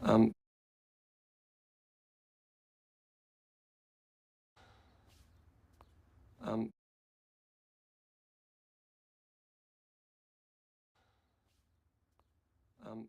Um, um, um,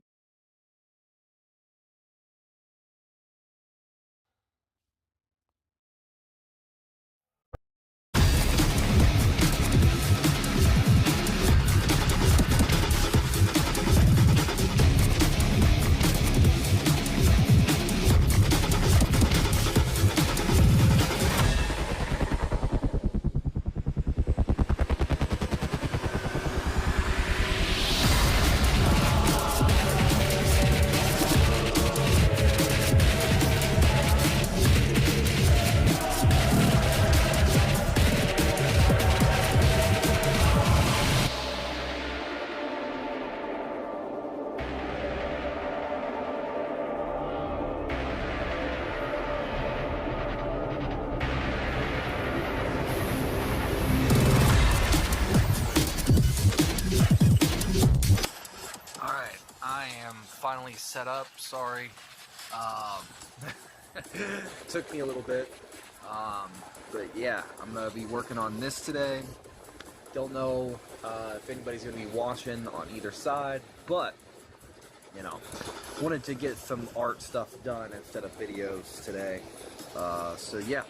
Alright, I am finally set up, sorry. Took me a little bit. But yeah, I'm gonna be working on this today. Don't know if anybody's gonna be watching on either side, but, you know, wanted to get some art stuff done instead of videos today. So yeah.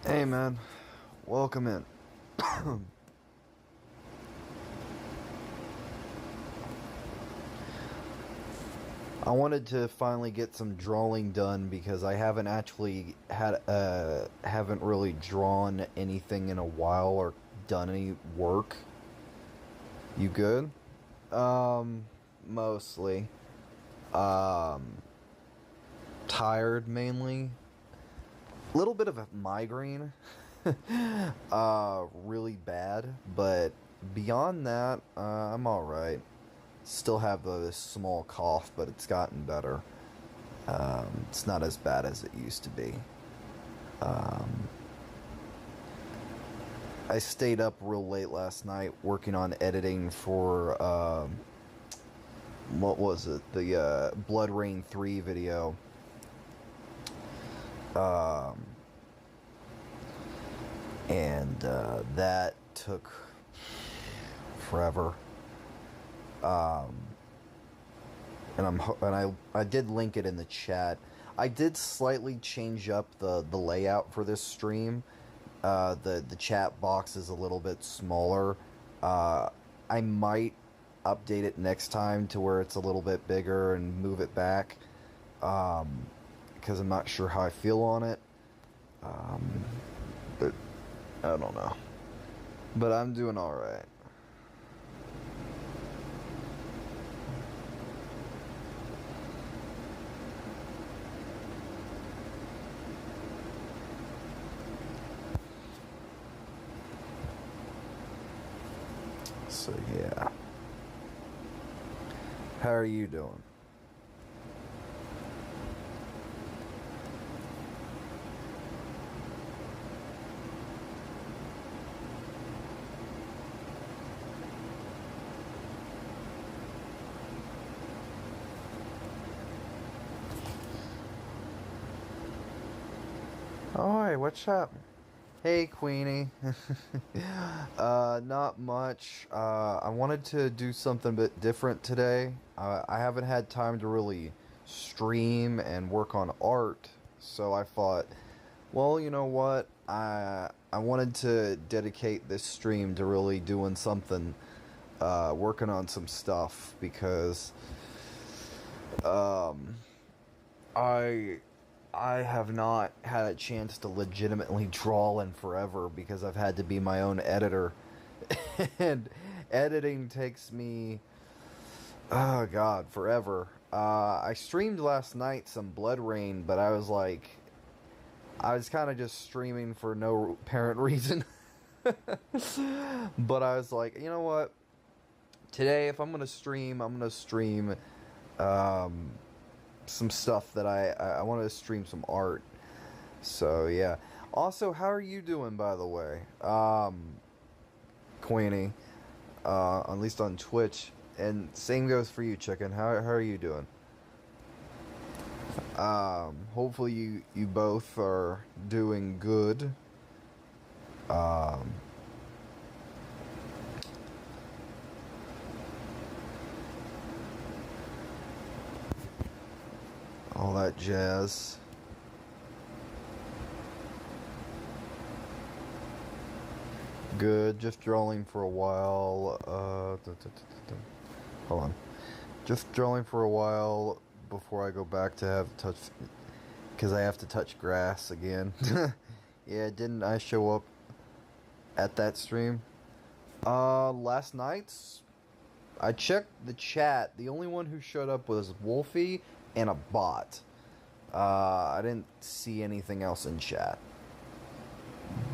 Hey man, welcome in. I wanted to finally get some drawing done because I haven't actually haven't really drawn anything in a while or done any work. You good? Mostly. Um, Tired mainly. A little bit of a migraine. Really bad, but beyond that, I'm alright. Still have a small cough, but it's gotten better. It's not as bad as it used to be. Um, I stayed up real late last night working on editing for, what was it? The Blood Rain 3 video. Um, and that took forever. And I did link it in the chat. I did slightly change up the layout for this stream. The chat box is a little bit smaller. I might update it next time to where it's a little bit bigger and move it back. Because I'm not sure how I feel on it. But I don't know. But I'm doing alright. So yeah. How are you doing? Oh, hey, what's up? Hey, Queenie. Not much. I wanted to do something a bit different today. I haven't had time to really stream and work on art, so I thought, well, you know what? I wanted to dedicate this stream to really doing something, working on some stuff because, um, I I have not had a chance to legitimately draw in forever because I've had to be my own editor. And editing takes me, oh god, forever. I streamed last night some Blood Rain, but I was like, I was kind of just streaming for no apparent reason. But I was like, you know what? Today, if I'm I'm gonna stream um, some stuff that I want to stream some art. So yeah. Also, how are you doing, by the way, Queenie? At least on Twitch, and same goes for you, Chicken. How are you doing? Hopefully you both are doing good. Um, all that jazz. Good. Just drawing for a while. Hold on. Just drawing for a while before I go back to have touch, because I have to touch grass again. Yeah, didn't I show up at that stream? Last night's. I checked the chat. The only one who showed up was Wolfie and a bot. I didn't see anything else in chat.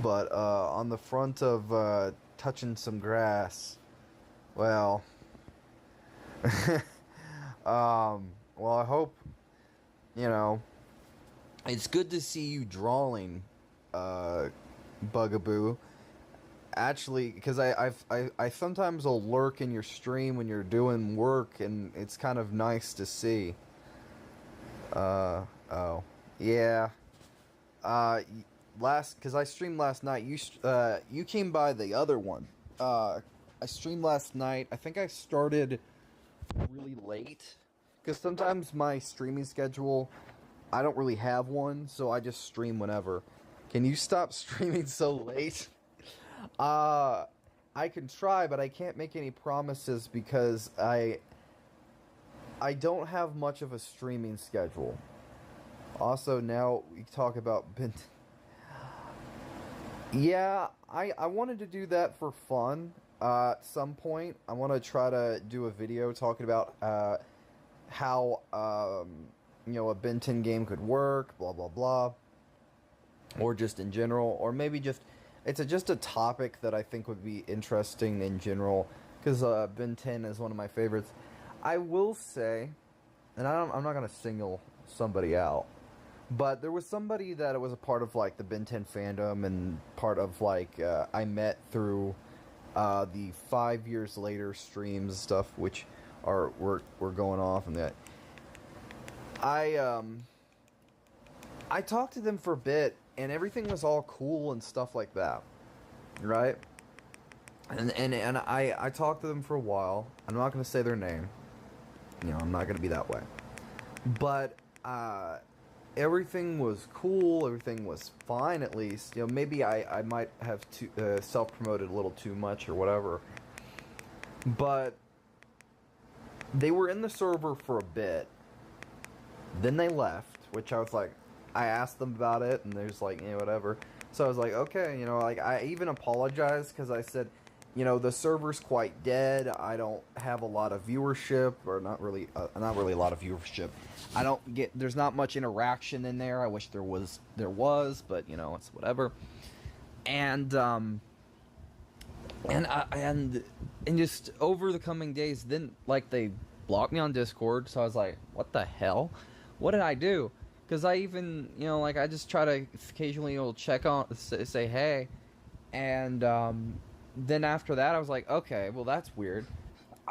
But on the front of touching some grass, well, well, I hope, you know, it's good to see you drawing, Bugaboo. Actually, because I sometimes will lurk in your stream when you're doing work, and it's kind of nice to see. Oh, yeah. Because I streamed last night. You came by the other one. I streamed last night. I think I started really late, because sometimes my streaming schedule, I don't really have one, so I just stream whenever. Can you stop streaming so late? I can try, but I can't make any promises because I don't have much of a streaming schedule. Also, now we talk about Yeah, I wanted to do that for fun. At some point, I want to try to do a video talking about how a Ben 10 game could work, blah blah blah, or just in general, or maybe just just a topic that I think would be interesting in general, because Ben 10 is one of my favorites. I will say, and I'm not gonna single somebody out, but there was somebody that was a part of like the Ben 10 fandom and part of like I met through the 5 years later streams stuff, which we're going off and that. I talked to them for a bit and everything was all cool and stuff like that, right? And I talked to them for a while. I'm not gonna say their name. I'm not gonna be that way. But everything was cool. Everything was fine, at least. Maybe I might have self-promoted a little too much or whatever. But they were in the server for a bit. Then they left, which I was like, I asked them about it, and they're just like, whatever. So I was like, okay, I even apologized because I said, the server's quite dead. I don't have a lot of viewership, or not really a lot of viewership. There's not much interaction in there. I wish there was, but it's whatever. And just over the coming days, then like they blocked me on Discord. So I was like, what the hell? What did I do? Because I even, I just try to occasionally check on, say hey, and then after that I was like, okay, well that's weird.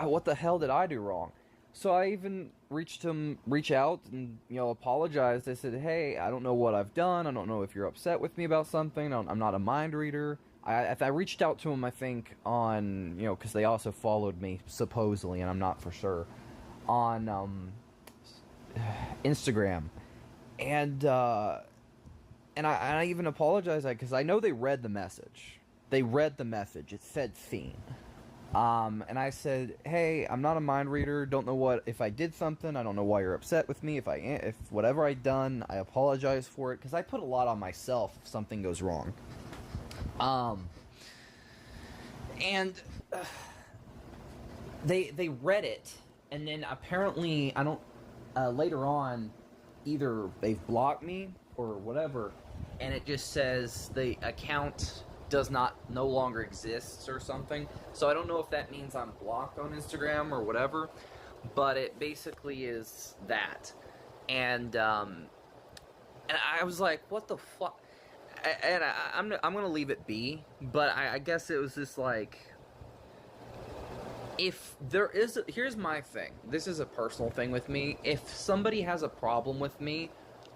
What the hell did I do wrong? So I even reached out and apologized. I said, hey, I don't know what I've done. I don't know if you're upset with me about something. I'm not a mind reader. I reached out to him, I think, on because they also followed me supposedly, and I'm not for sure, on Instagram. And I even apologized because I know they read the message. It said seen. And I said, hey, I'm not a mind reader. Don't know if I did something. I don't know why you're upset with me. If whatever I'd done, I apologize for it, because I put a lot on myself if something goes wrong. And they read it, and then apparently later on, either they've blocked me or whatever, and it just says the account no longer exists or something. So I don't know if that means I'm blocked on Instagram or whatever, but it basically is that. And I was like, what the fuck? And I'm gonna leave it be, but I guess it was just like, if there is here's my thing. This is a personal thing with me. If somebody has a problem with me,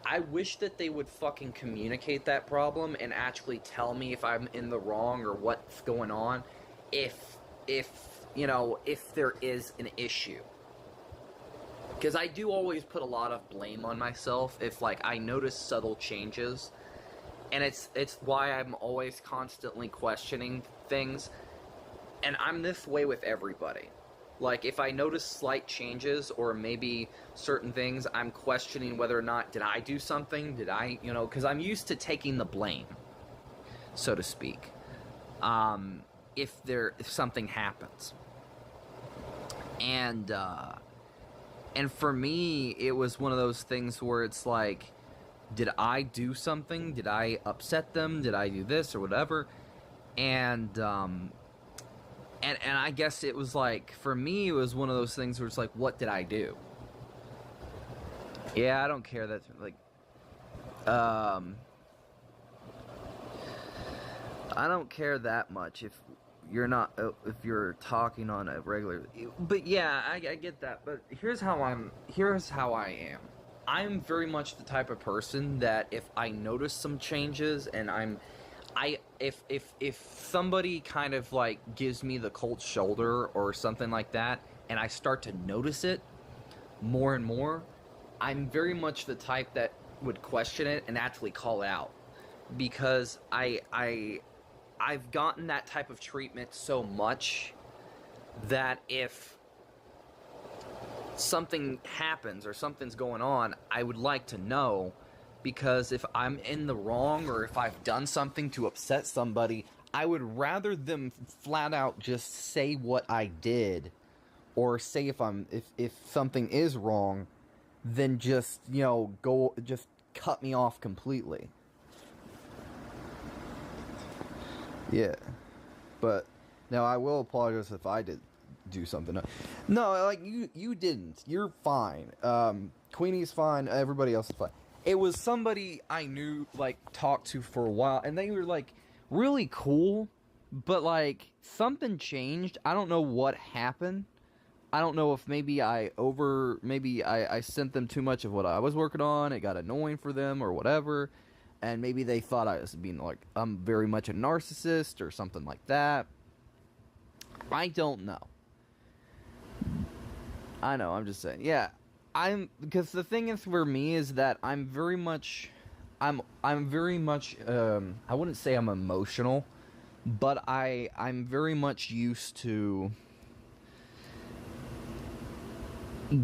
I wish that they would fucking communicate that problem and actually tell me if I'm in the wrong or what's going on. If there is an issue. Because I do always put a lot of blame on myself if I notice subtle changes. And it's why I'm always constantly questioning things. And I'm this way with everybody. If I notice slight changes or maybe certain things, I'm questioning whether or not, did I do something? Did I, because I'm used to taking the blame, so to speak, if something happens. And for me, it was one of those things where it's like, did I do something? Did I upset them? Did I do this or whatever? And I guess it was for me, it was one of those things where it's like, what did I do? Yeah, I don't care that, I don't care that much if you're talking on a regular, but yeah, I get that, but here's how I am. I'm very much the type of person that if I notice some changes and if somebody kind of gives me the cold shoulder or something like that, and I start to notice it more and more, I'm very much the type that would question it and actually call it out. because I've gotten that type of treatment so much that if something happens or something's going on, I would like to know, because if I'm in the wrong or if I've done something to upset somebody, I would rather them flat out just say what I did, or say if something is wrong, than just, you know, just cut me off completely. Yeah. But now I will apologize if I did do something. No, like you didn't. You're fine. Queenie's fine. Everybody else is fine. It was somebody I knew, like, talked to for a while, and they were like really cool, but like something changed. I don't know what happened. I don't know if maybe I sent them too much of what I was working on. It got annoying for them or whatever. And maybe they thought I was being like, I'm very much a narcissist or something like that. I don't know. I know, I'm just saying. Yeah, because the thing is for me is that I'm very much, I wouldn't say I'm emotional, but I'm very much used to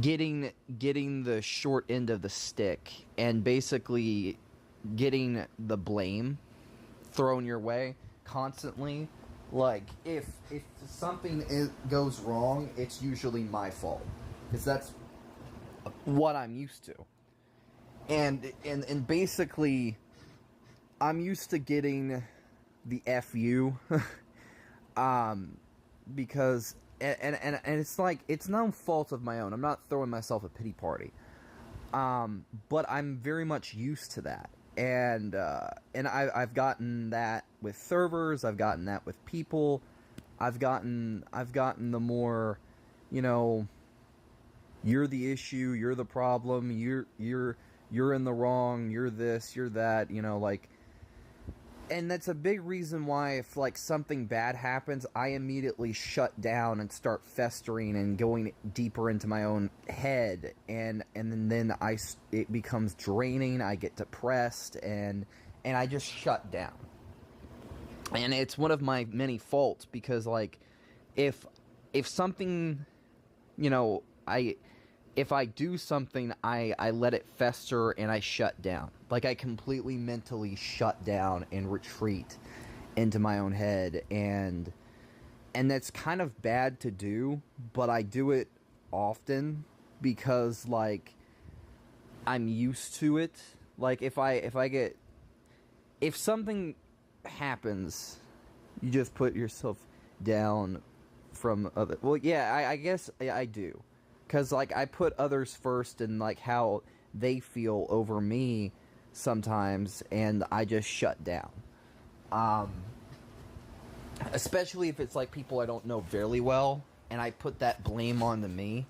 getting the short end of the stick and basically getting the blame thrown your way constantly. Like, if something goes wrong, it's usually my fault, because that's what I'm used to. And basically, I'm used to getting the FU, because and it's like, it's no fault of my own. I'm not throwing myself a pity party, but I'm very much used to that. And I've gotten that with servers. I've gotten that with people. I've gotten the more, you know, you're the issue, you're the problem, you're in the wrong, you're this, you're that, you know, like. And that's a big reason why, if like something bad happens, I immediately shut down and start festering and going deeper into my own head, and then it becomes draining. I get depressed, and I just shut down. And it's one of my many faults, because like if something, you know, if I do something, I let it fester and I shut down. Like, I completely mentally shut down and retreat into my own head. And that's kind of bad to do, but I do it often because, like, I'm used to it. Like, if something happens, you just put yourself down from other. Well, yeah, I guess I do. Because, like, I put others first, and, like, how they feel over me sometimes, and I just shut down. Especially if it's, like, people I don't know very well, and I put that blame onto me.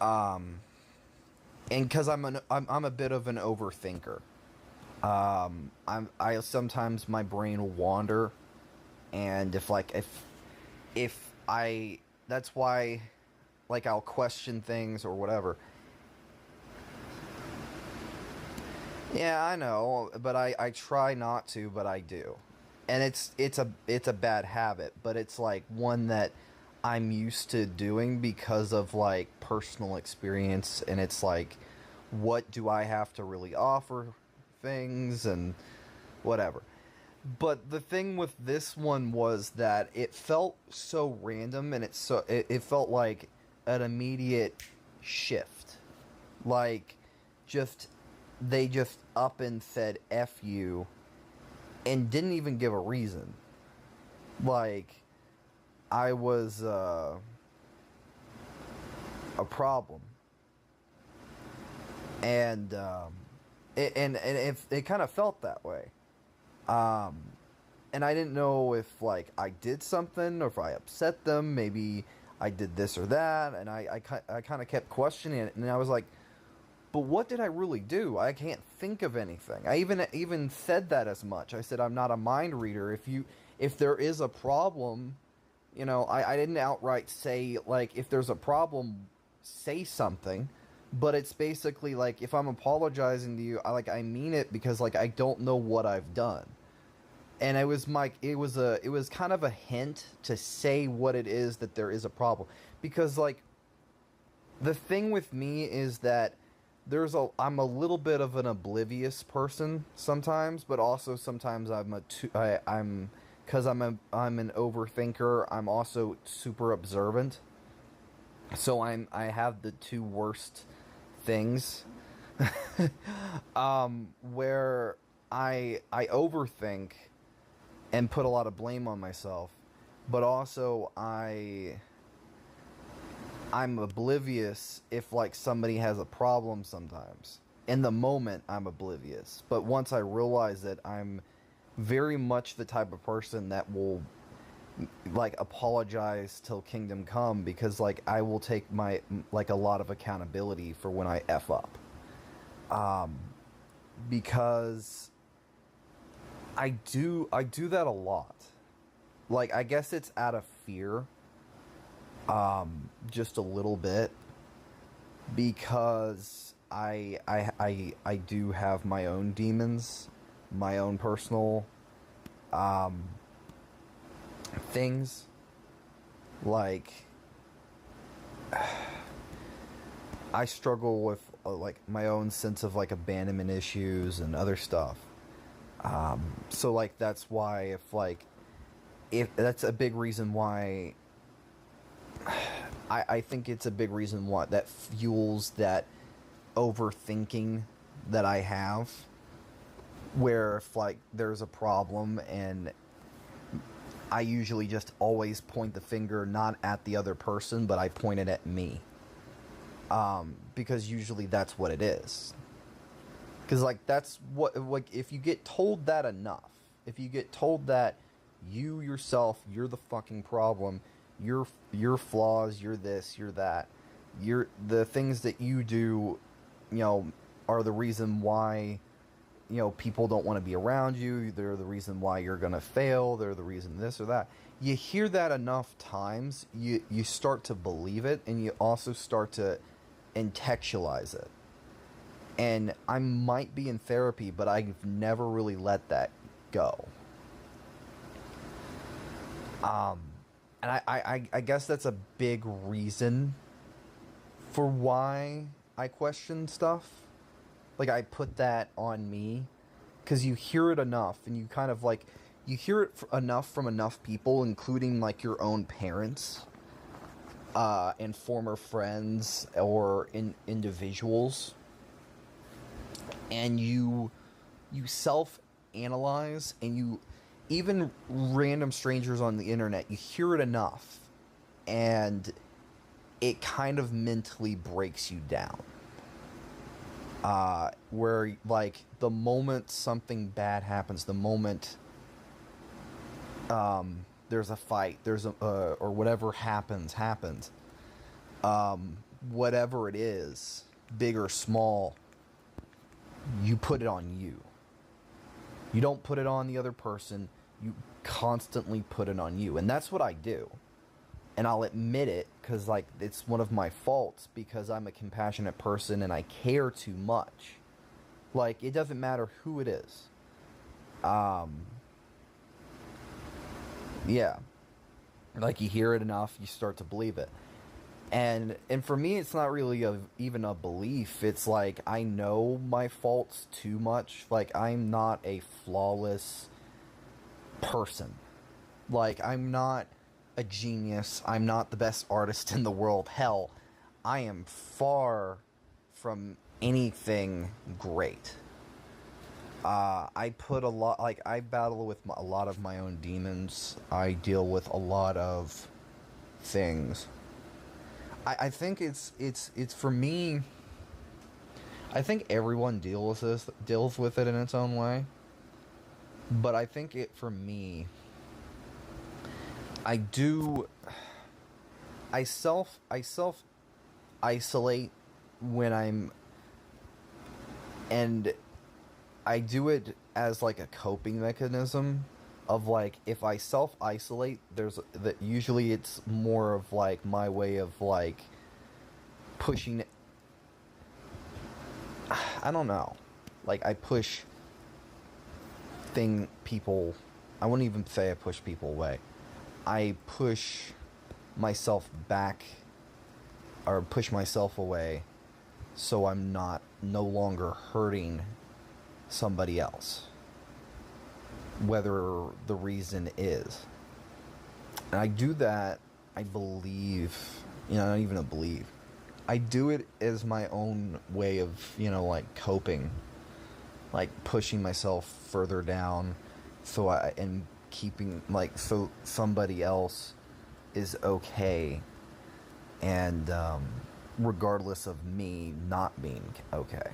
And because I'm a bit of an overthinker. I sometimes my brain will wander, and if I, that's why, like, I'll question things or whatever. Yeah, I know, but I try not to, but I do. And it's a bad habit, but it's like one that I'm used to doing because of, like, personal experience, and it's like, what do I have to really offer things and whatever. But the thing with this one was that it felt so random, and it felt like an immediate shift. Like, they just up and said F you and didn't even give a reason. Like, I was a problem. And it kind of felt that way. And I didn't know if, like, I did something, or if I upset them. Maybe I did this or that, and I kind of kept questioning it, and I was like, but what did I really do? I can't think of anything. I even said that as much. I said, I'm not a mind reader. If there is a problem, you know, I didn't outright say, like, if there's a problem, say something, But it's basically like, if I'm apologizing to you, I mean it, because like I don't know what I've done. And it was kind of a hint to say what it is that there is a problem, because like the thing with me is that I'm a little bit of an oblivious person sometimes, but also sometimes I'm because I'm an overthinker. I'm also super observant, so I have the two worst things, where I overthink and put a lot of blame on myself, but also I'm oblivious if like somebody has a problem sometimes. In the moment, I'm oblivious, but once I realize it, I'm very much the type of person that will like apologize till kingdom come, because like I will take my like a lot of accountability for when I F up. Because I do that a lot. Like, I guess it's out of fear, just a little bit, because I do have my own demons, my own personal things. Like, I struggle with like my own sense of like abandonment issues and other stuff. So like that's why if that's a big reason why I think it's a big reason why that fuels that overthinking that I have, where if like there's a problem, and I usually just always point the finger not at the other person, but I point it at me. Because usually that's what it is. Because like that's what, like, if you get told that enough, if you get told that you yourself, you're the fucking problem, your flaws, you're this, you're that, you're the things that you do, you know, are the reason why, you know, people don't want to be around you. They're the reason why you're gonna fail. They're the reason this or that. You hear that enough times, you start to believe it, and you also start to intellectualize it. And I might be in therapy, but I've never really let that go. And I guess that's a big reason for why I question stuff. Like, I put that on me, because you hear it enough, and you kind of like, you hear it enough from enough people, including like your own parents, and former friends, or individuals, and you self-analyze, and you, even random strangers on the internet, you hear it enough, and it kind of mentally breaks you down. Where like the moment something bad happens, the moment there's a fight, there's a or whatever happens, whatever it is, big or small, you put it on you. You don't put it on the other person. You constantly put it on you. And that's what I do. And I'll admit it, because like it's one of my faults, because I'm a compassionate person and I care too much. Like, it doesn't matter who it is. Yeah. Like, you hear it enough, you start to believe it. And for me, it's not really even a belief. It's like, I know my faults too much. Like, I'm not a flawless person. Like, I'm not a genius. I'm not the best artist in the world. Hell, I am far from anything great. I put a lot, like, I battle with a lot of my own demons. I deal with a lot of things. I think it's for me, I think everyone deals with it in its own way. But I think for me, I self isolate when I'm, and I do it as like a coping mechanism of like, if I self isolate, there's that usually it's more of like my way of like pushing I don't know. Like, I push people, I wouldn't even say I push people away. I push myself back, or push myself away, so I'm no longer hurting somebody else, whether the reason is. And I do that, I believe, not even a believe, I do it as my own way of, like, coping, like pushing myself further down, and keeping, like, so somebody else is okay, and regardless of me not being okay.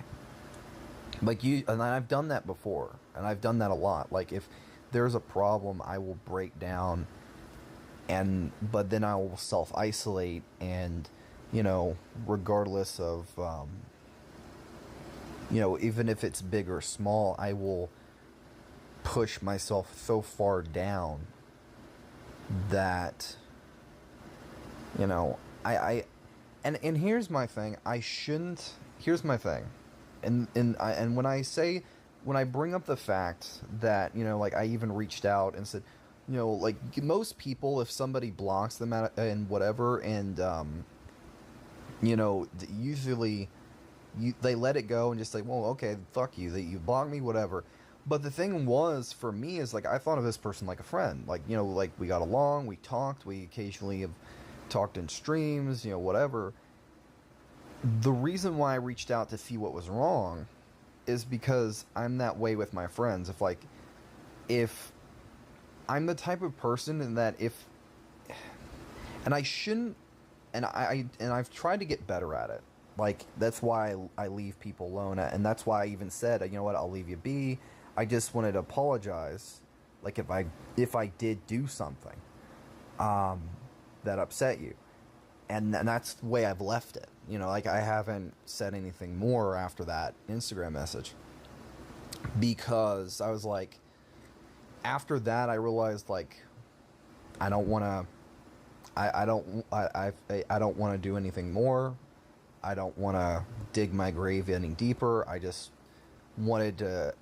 Like, and I've done that before, and I've done that a lot. Like, if there's a problem, I will break down, but then I will self-isolate, and, regardless of, even if it's big or small, I will push myself so far down that, and here's my thing, here's my thing. And when I bring up the fact that, like, I even reached out and said, like, most people, if somebody blocks them and whatever, and usually they let it go and just say, well, okay, fuck you, that you blocked me, whatever. But the thing was, for me, is, like, I thought of this person like a friend. Like, like, we got along, we talked, we occasionally have talked in streams, whatever. The reason why I reached out to see what was wrong is because I'm that way with my friends. If I'm the type of person that and I shouldn't, and I've tried to get better at it. Like, that's why I leave people alone, and that's why I even said, you know what, I'll leave you be. I just wanted to apologize, like, if I did do something that upset you. And that's the way I've left it. Like, I haven't said anything more after that Instagram message. Because I was like, after that, I realized, like, I don't want to, I don't want to do anything more. I don't want to dig my grave any deeper. I just wanted to,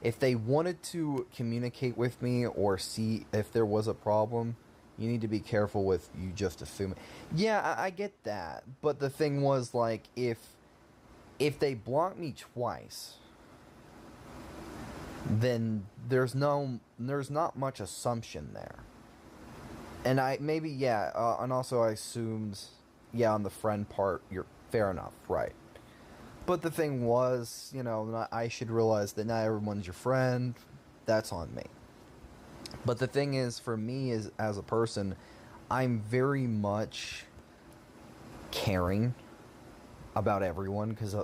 if they wanted to communicate with me or see if there was a problem, you need to be careful with you just assuming. Yeah, I get that. But the thing was, like, if they block me twice, then there's not much assumption there. And and also I assumed, on the friend part, you're fair enough, right. But the thing was, I should realize that not everyone's your friend. That's on me. But the thing is, for me, as a person, I'm very much caring about everyone, because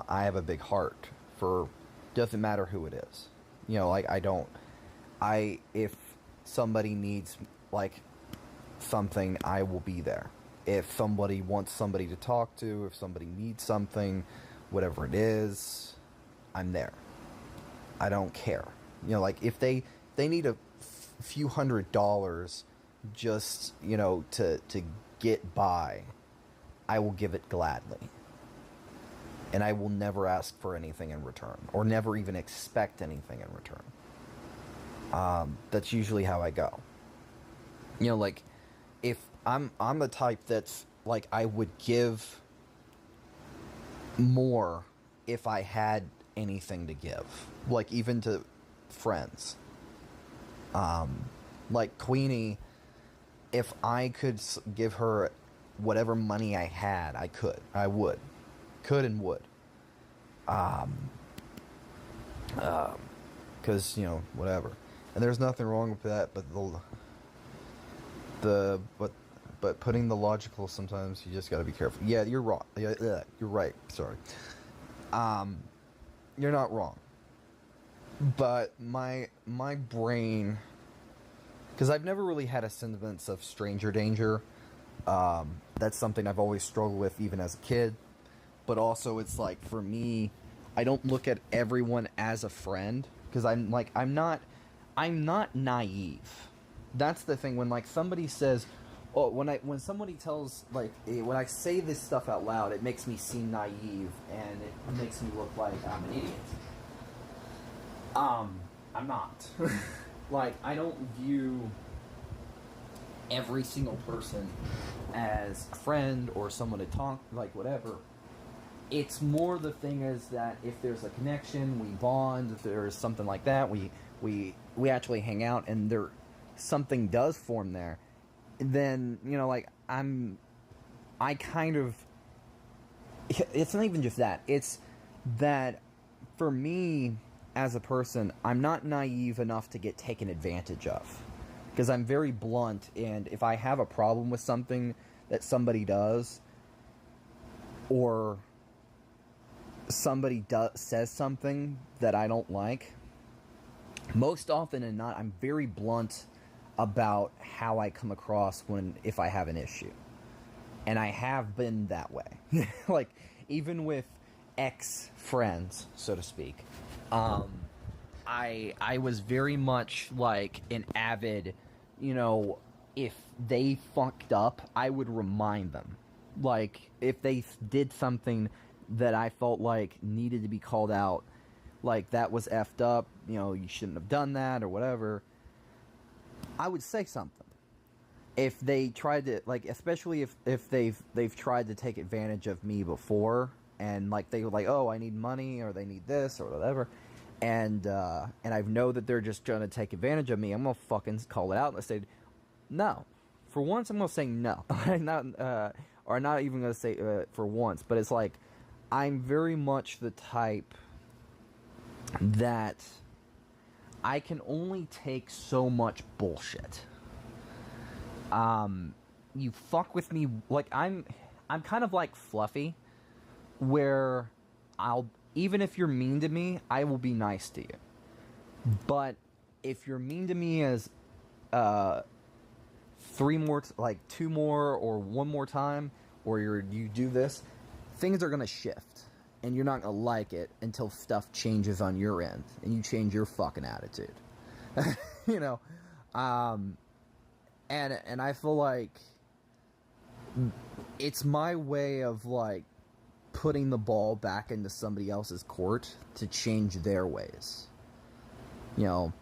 I have a big heart for, doesn't matter who it is. Like, if somebody needs, like, something, I will be there. If somebody wants somebody to talk to, if somebody needs something, whatever it is, I'm there. I don't care. Like, if they need a few $100s just, to get by, I will give it gladly. And I will never ask for anything in return, or never even expect anything in return. That's usually how I go. Like, if I'm the type that's, like, I would give more if I had anything to give, like, even to friends. Like Queenie, if I could give her whatever money I had, I would, because, whatever, and there's nothing wrong with that, but but putting the logical, sometimes you just got to be careful. Yeah, you're wrong. Yeah, you're right. Sorry. You're not wrong. But my brain, because I've never really had a semblance of stranger danger. That's something I've always struggled with, even as a kid. But also, it's like, for me, I don't look at everyone as a friend, because I'm not naive. That's the thing. When, like, somebody says, Oh, when somebody tells, like, when I say this stuff out loud, it makes me seem naive, and it makes me look like I'm an idiot. I'm not. Like, I don't view every single person as a friend or someone to talk, like, whatever. It's more the thing is that if there's a connection, we bond. If there's something like that, we actually hang out, and there something does form there. Then, you know, like, I kind of, it's not even just that. It's that for me as a person, I'm not naive enough to get taken advantage of. Because I'm very blunt, and if I have a problem with something that somebody does, or somebody says something that I don't like, most often than not, I'm very blunt about how I come across if I have an issue. And I have been that way. Like, even with ex-friends, so to speak, I was very much like an avid, you know, if they fucked up, I would remind them. Like, if they did something that I felt like needed to be called out, like, that was effed up, you know, you shouldn't have done that, or whatever, I would say something. If they tried to, like, especially if they've tried to take advantage of me before, and, like, they were like, oh, I need money, or they need this, or whatever, and I know that they're just trying to take advantage of me, I'm gonna fucking call it out, and I say, no. For once, I'm gonna say no. Or not even gonna say for once, but it's like, I'm very much the type that I can only take so much bullshit. You fuck with me, like, I'm kind of like Fluffy, where even if you're mean to me, I will be nice to you. But if you're mean to me as two more, or one more time, or you do this, things are gonna shift, and you're not gonna like it until stuff changes on your end, and you change your fucking attitude. You know, and I feel like it's my way of, like, putting the ball back into somebody else's court to change their ways. You know,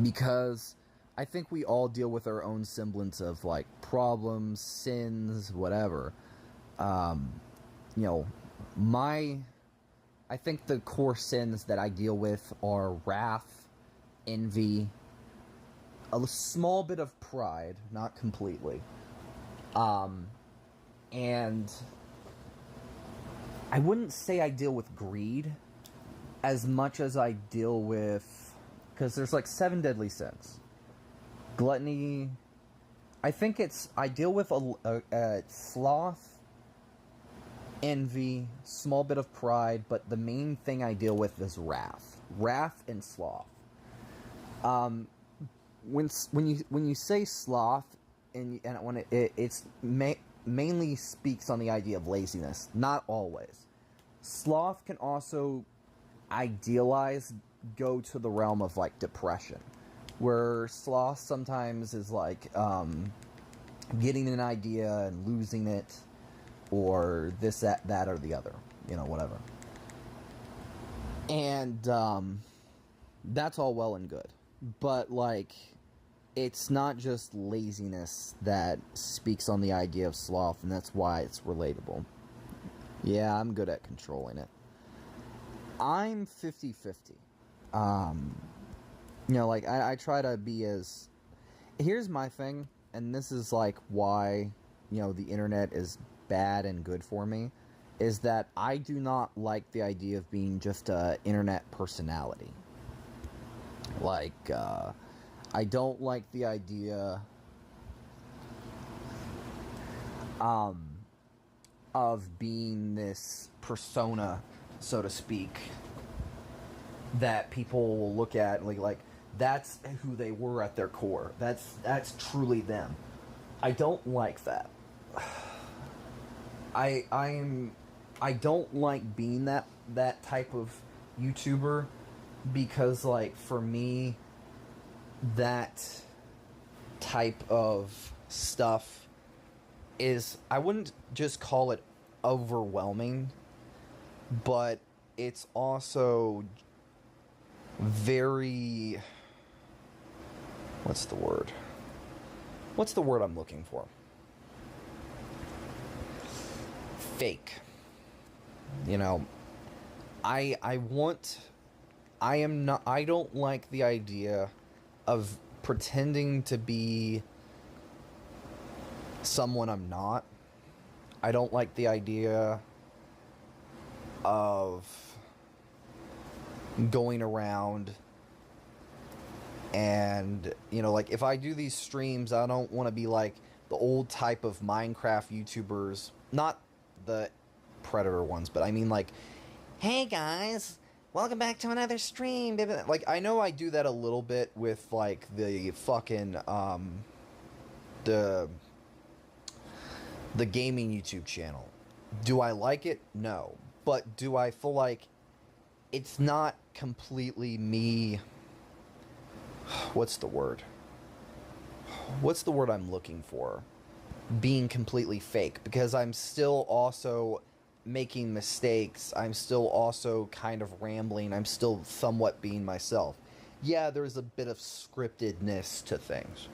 because I think we all deal with our own semblance of, like, problems, sins, whatever. You know, I think the core sins that I deal with are wrath, envy, a small bit of pride, not completely, and I wouldn't say I deal with greed as much as I deal with, because there's like 7 deadly sins. Gluttony, I deal with a sloth, envy, small bit of pride, but the main thing I deal with is wrath and sloth. When you say sloth, and when it's mainly speaks on the idea of laziness, not always. Sloth can also go to the realm of, like, depression, where sloth sometimes is like getting an idea and losing it, or this, that, or the other, you know, whatever. And that's all well and good, but, like, it's not just laziness that speaks on the idea of sloth, and that's why it's relatable. Yeah, I'm good at controlling it. I'm 50-50. You know, like, I try to be as... Here's my thing, and this is, like, why, you know, the internet is bad and good for me, is that I do not like the idea of being just a internet personality. Like, I don't like the idea of being this persona, so to speak, that people will look at, like that's who they were at their core. That's truly them. I don't like that. I don't like being that type of YouTuber, because, like, for me, that type of stuff is, I wouldn't just call it overwhelming, but it's also very, what's the word? What's the word I'm looking for? Fake. You know, I don't like the idea of pretending to be someone I'm not. I don't like the idea of going around and, you know, like, if I do these streams, I don't want to be like the old type of Minecraft YouTubers, not the Predator ones, but I mean, like, hey guys, welcome back to another stream. Like, I know I do that a little bit with, like, the fucking, the gaming YouTube channel. Do I like it? No. But do I feel like it's not completely me? What's the word? What's the word I'm looking for? Being completely fake, because I'm still also making mistakes. I'm still also kind of rambling. I'm still somewhat being myself. Yeah, there's a bit of scriptedness to things.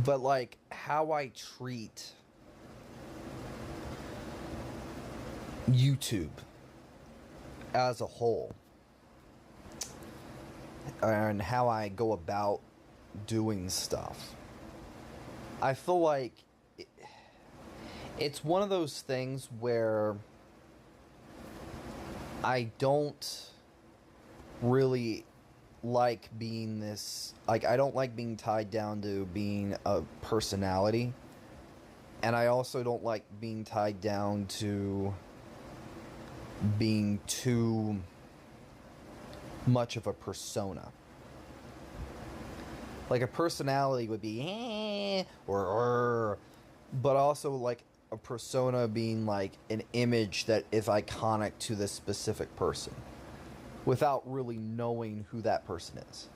But, like, how I treat YouTube as a whole, and how I go about doing stuff, I feel like it's one of those things where I don't really like being this, like, I don't like being tied down to being a personality, and I also don't like being tied down to being too much of a persona. Like, a personality would be or but also, like, a persona being like an image that is iconic to this specific person without really knowing who that person is.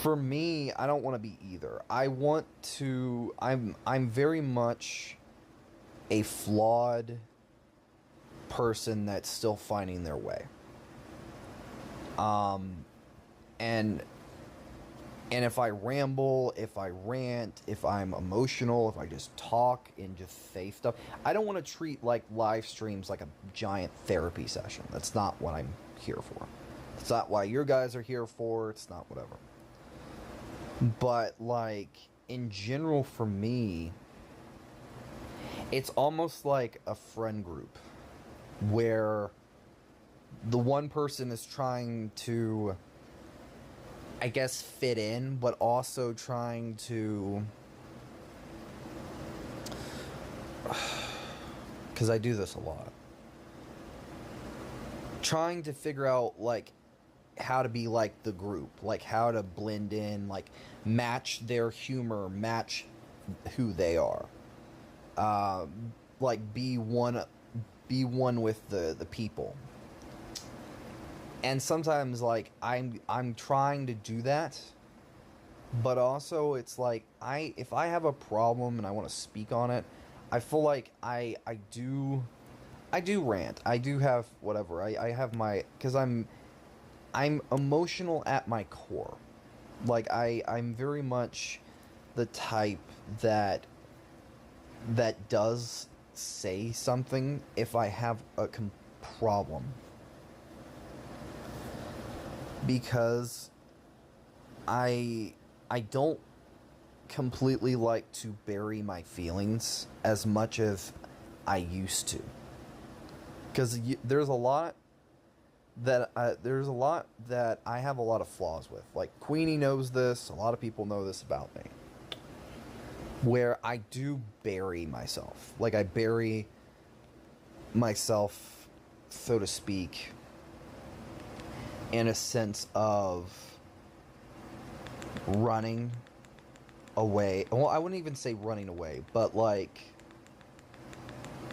For me, I don't want to be either. I'm very much a flawed person that's still finding their way. And if I ramble, if I rant, if I'm emotional, if I just talk and just say stuff, I don't want to treat, like, live streams like a giant therapy session. That's not what I'm here for. It's not why your guys are here for. It's not whatever. But, like, in general, for me, it's almost like a friend group where the one person is trying to, I guess, fit in, but also trying to, because I do this a lot, trying to figure out, like, how to be like the group, like how to blend in, like match their humor, match who they are, like be one with the people. And sometimes, like, I'm trying to do that, but also it's like, if I have a problem and I want to speak on it, I feel like I do rant. I do have whatever. I have my, because I'm emotional at my core. Like, I'm very much the type that does say something if I have a problem. Because I don't completely like to bury my feelings as much as I used to. Because there's a lot that I have a lot of flaws with. Like, Queenie knows this. A lot of people know this about me. Where I do bury myself. Like, I bury myself, so to speak, in a sense of running away. Well, I wouldn't even say running away, but, like,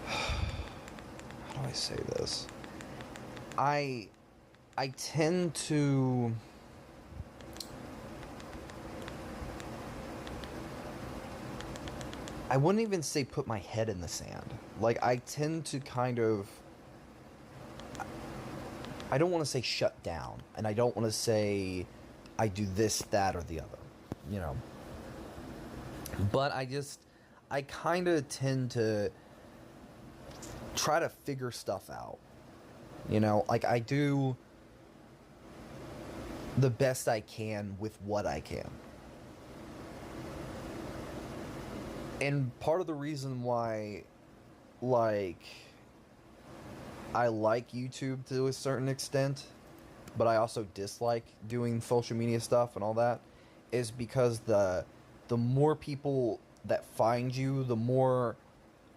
how do I say this? I tend to I wouldn't even say put my head in the sand. Like, I tend to kind of, I don't want to say shut down, and I don't want to say I do this, that, or the other, you know. But I kind of tend to try to figure stuff out, you know. Like, I do the best I can with what I can. And part of the reason why, like, I like YouTube to a certain extent, but I also dislike doing social media stuff and all that, is because the more people that find you, the more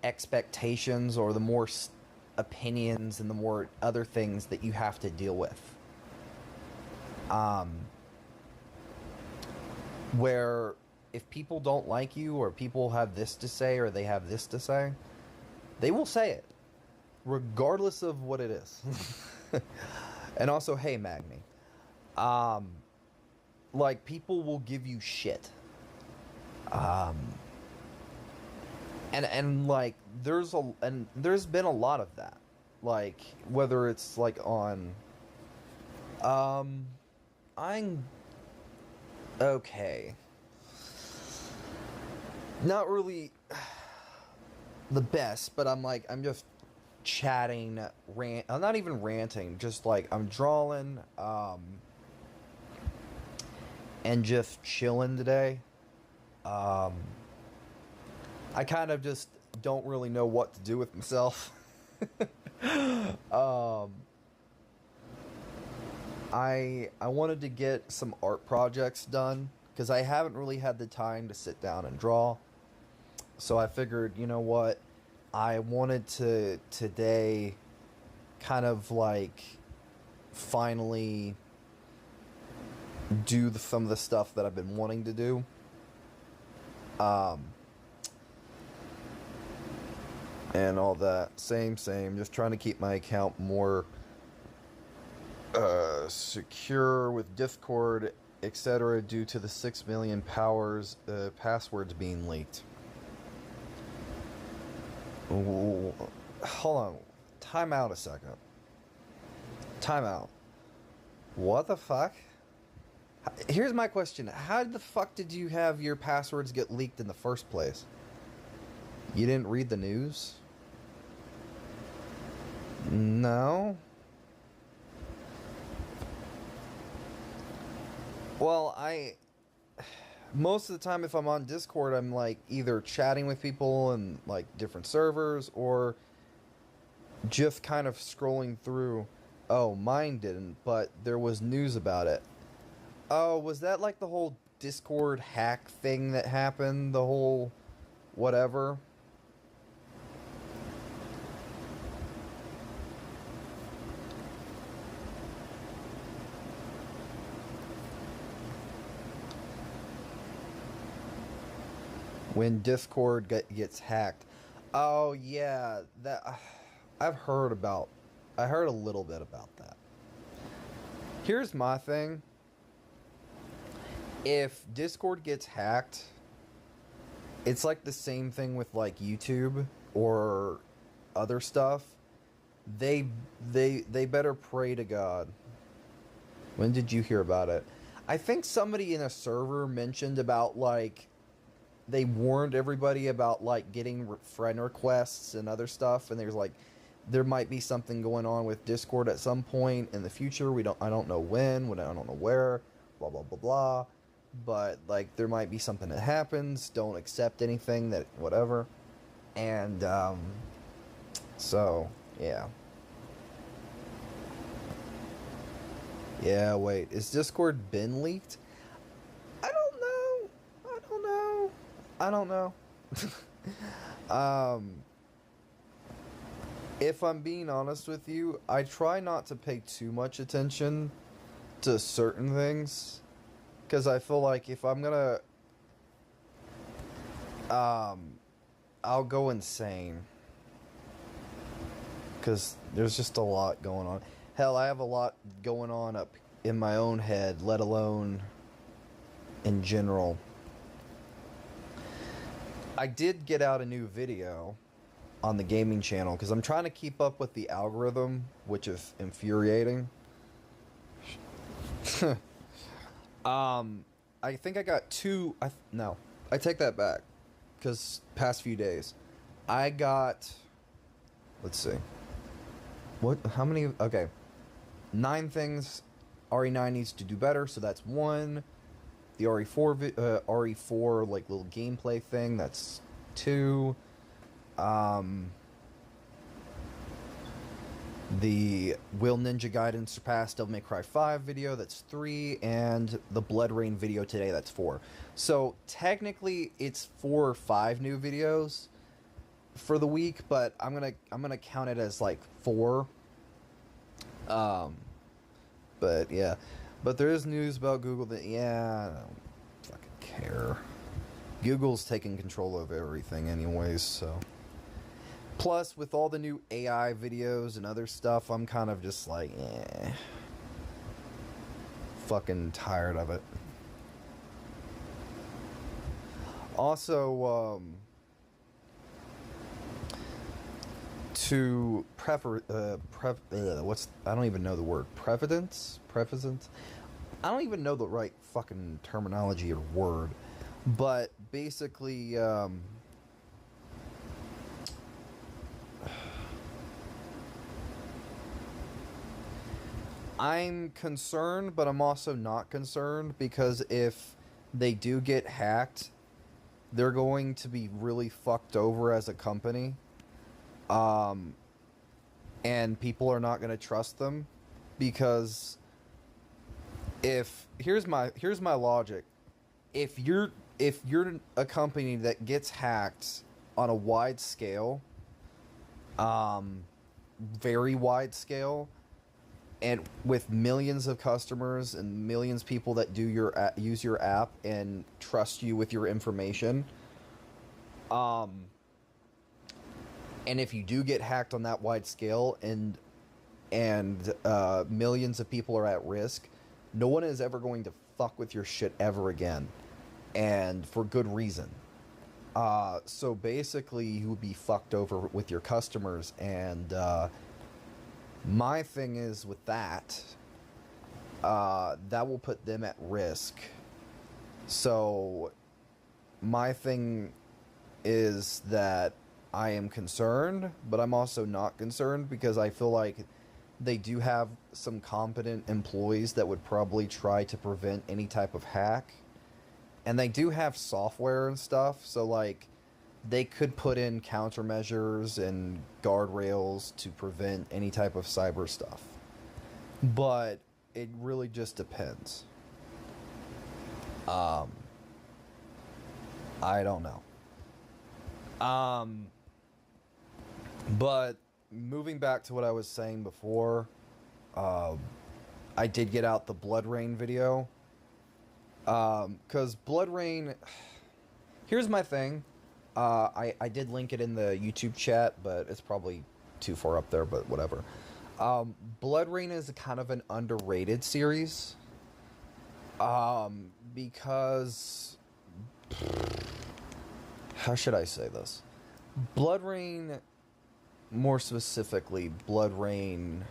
expectations or the more opinions and the more other things that you have to deal with. Where if people don't like you, or people have this to say, or they have this to say, they will say it, regardless of what it is. And also, hey, Magni, like, people will give you shit. And like, there's been a lot of that. Like, whether it's like on, I'm okay. Not really the best, but I'm just chatting, I'm not even ranting, just like, I'm drawing, and just chilling today. I kind of just don't really know what to do with myself. I wanted to get some art projects done, because I haven't really had the time to sit down and draw. So I figured, you know what, I wanted to today kind of like finally do some of the stuff that I've been wanting to do. And all that. Same. Just trying to keep my account more secure with Discord, etc., due to the 6 million passwords being leaked. Ooh, hold on. Time out a second. Time out. What the fuck? Here's my question. How the fuck did you have your passwords get leaked in the first place? You didn't read the news? No? Well, most of the time if I'm on Discord, I'm like either chatting with people in like different servers, or just kind of scrolling through. Oh, mine didn't, but there was news about it. Oh, was that like the whole Discord hack thing that happened? The whole whatever? When Discord gets hacked. Oh, yeah. That I heard a little bit about that. Here's my thing. If Discord gets hacked, it's like the same thing with like YouTube or other stuff. They better pray to God. When did you hear about it? I think somebody in a server mentioned about like they warned everybody about like getting friend requests and other stuff, and there's like there might be something going on with Discord at some point in the future. I don't know when, I don't know where, blah blah blah blah. But like there might be something that happens. Don't accept anything that whatever. And so yeah. Yeah, wait. Is Discord been leaked? I don't know. If I'm being honest with you, I try not to pay too much attention to certain things, because I feel like if I'm gonna I'll go insane, because there's just a lot going on. Hell, I have a lot going on up in my own head, let alone in general. I did get out a new video on the gaming channel because I'm trying to keep up with the algorithm, which is infuriating. I think I got two. No, I take that back because past few days, I got. Let's see. What? How many? Okay, 9 things RE9 needs to do better. So that's 1. The RE4 like little gameplay thing. That's 2. The Will Ninja Gaiden surpass Devilmaycry 5 video, that's 3, and the Blood Rain video today, that's 4. So technically it's 4 or 5 new videos for the week, but I'm gonna count it as like 4. But yeah. But there is news about Google that, yeah, I don't fucking care. Google's taking control of everything anyways, so. Plus, with all the new AI videos and other stuff, I'm kind of just like, eh. Fucking tired of it. Also, to I don't even know the word. Prevalence? I don't even know the right fucking terminology or word. But basically, I'm concerned, but I'm also not concerned, because if they do get hacked, they're going to be really fucked over as a company. And people are not going to trust them, because here's my logic. If you're a company that gets hacked on a wide scale, very wide scale, and with millions of customers and millions of people that use your app and trust you with your information, and if you do get hacked on that wide scale and millions of people are at risk, no one is ever going to fuck with your shit ever again, and for good reason. So basically, you would be fucked over with your customers, and my thing is with that, that will put them at risk. So my thing is that I am concerned, but I'm also not concerned, because I feel like they do have some competent employees that would probably try to prevent any type of hack. And they do have software and stuff, so like they could put in countermeasures and guardrails to prevent any type of cyber stuff. But it really just depends. I don't know. But moving back to what I was saying before, I did get out the Blood Rain video. Because Blood Rain... Here's my thing. I did link it in the YouTube chat, but it's probably too far up there, but whatever. Blood Rain is kind of an underrated series. Because... How should I say this? Blood Rain... More specifically, Blood Rain...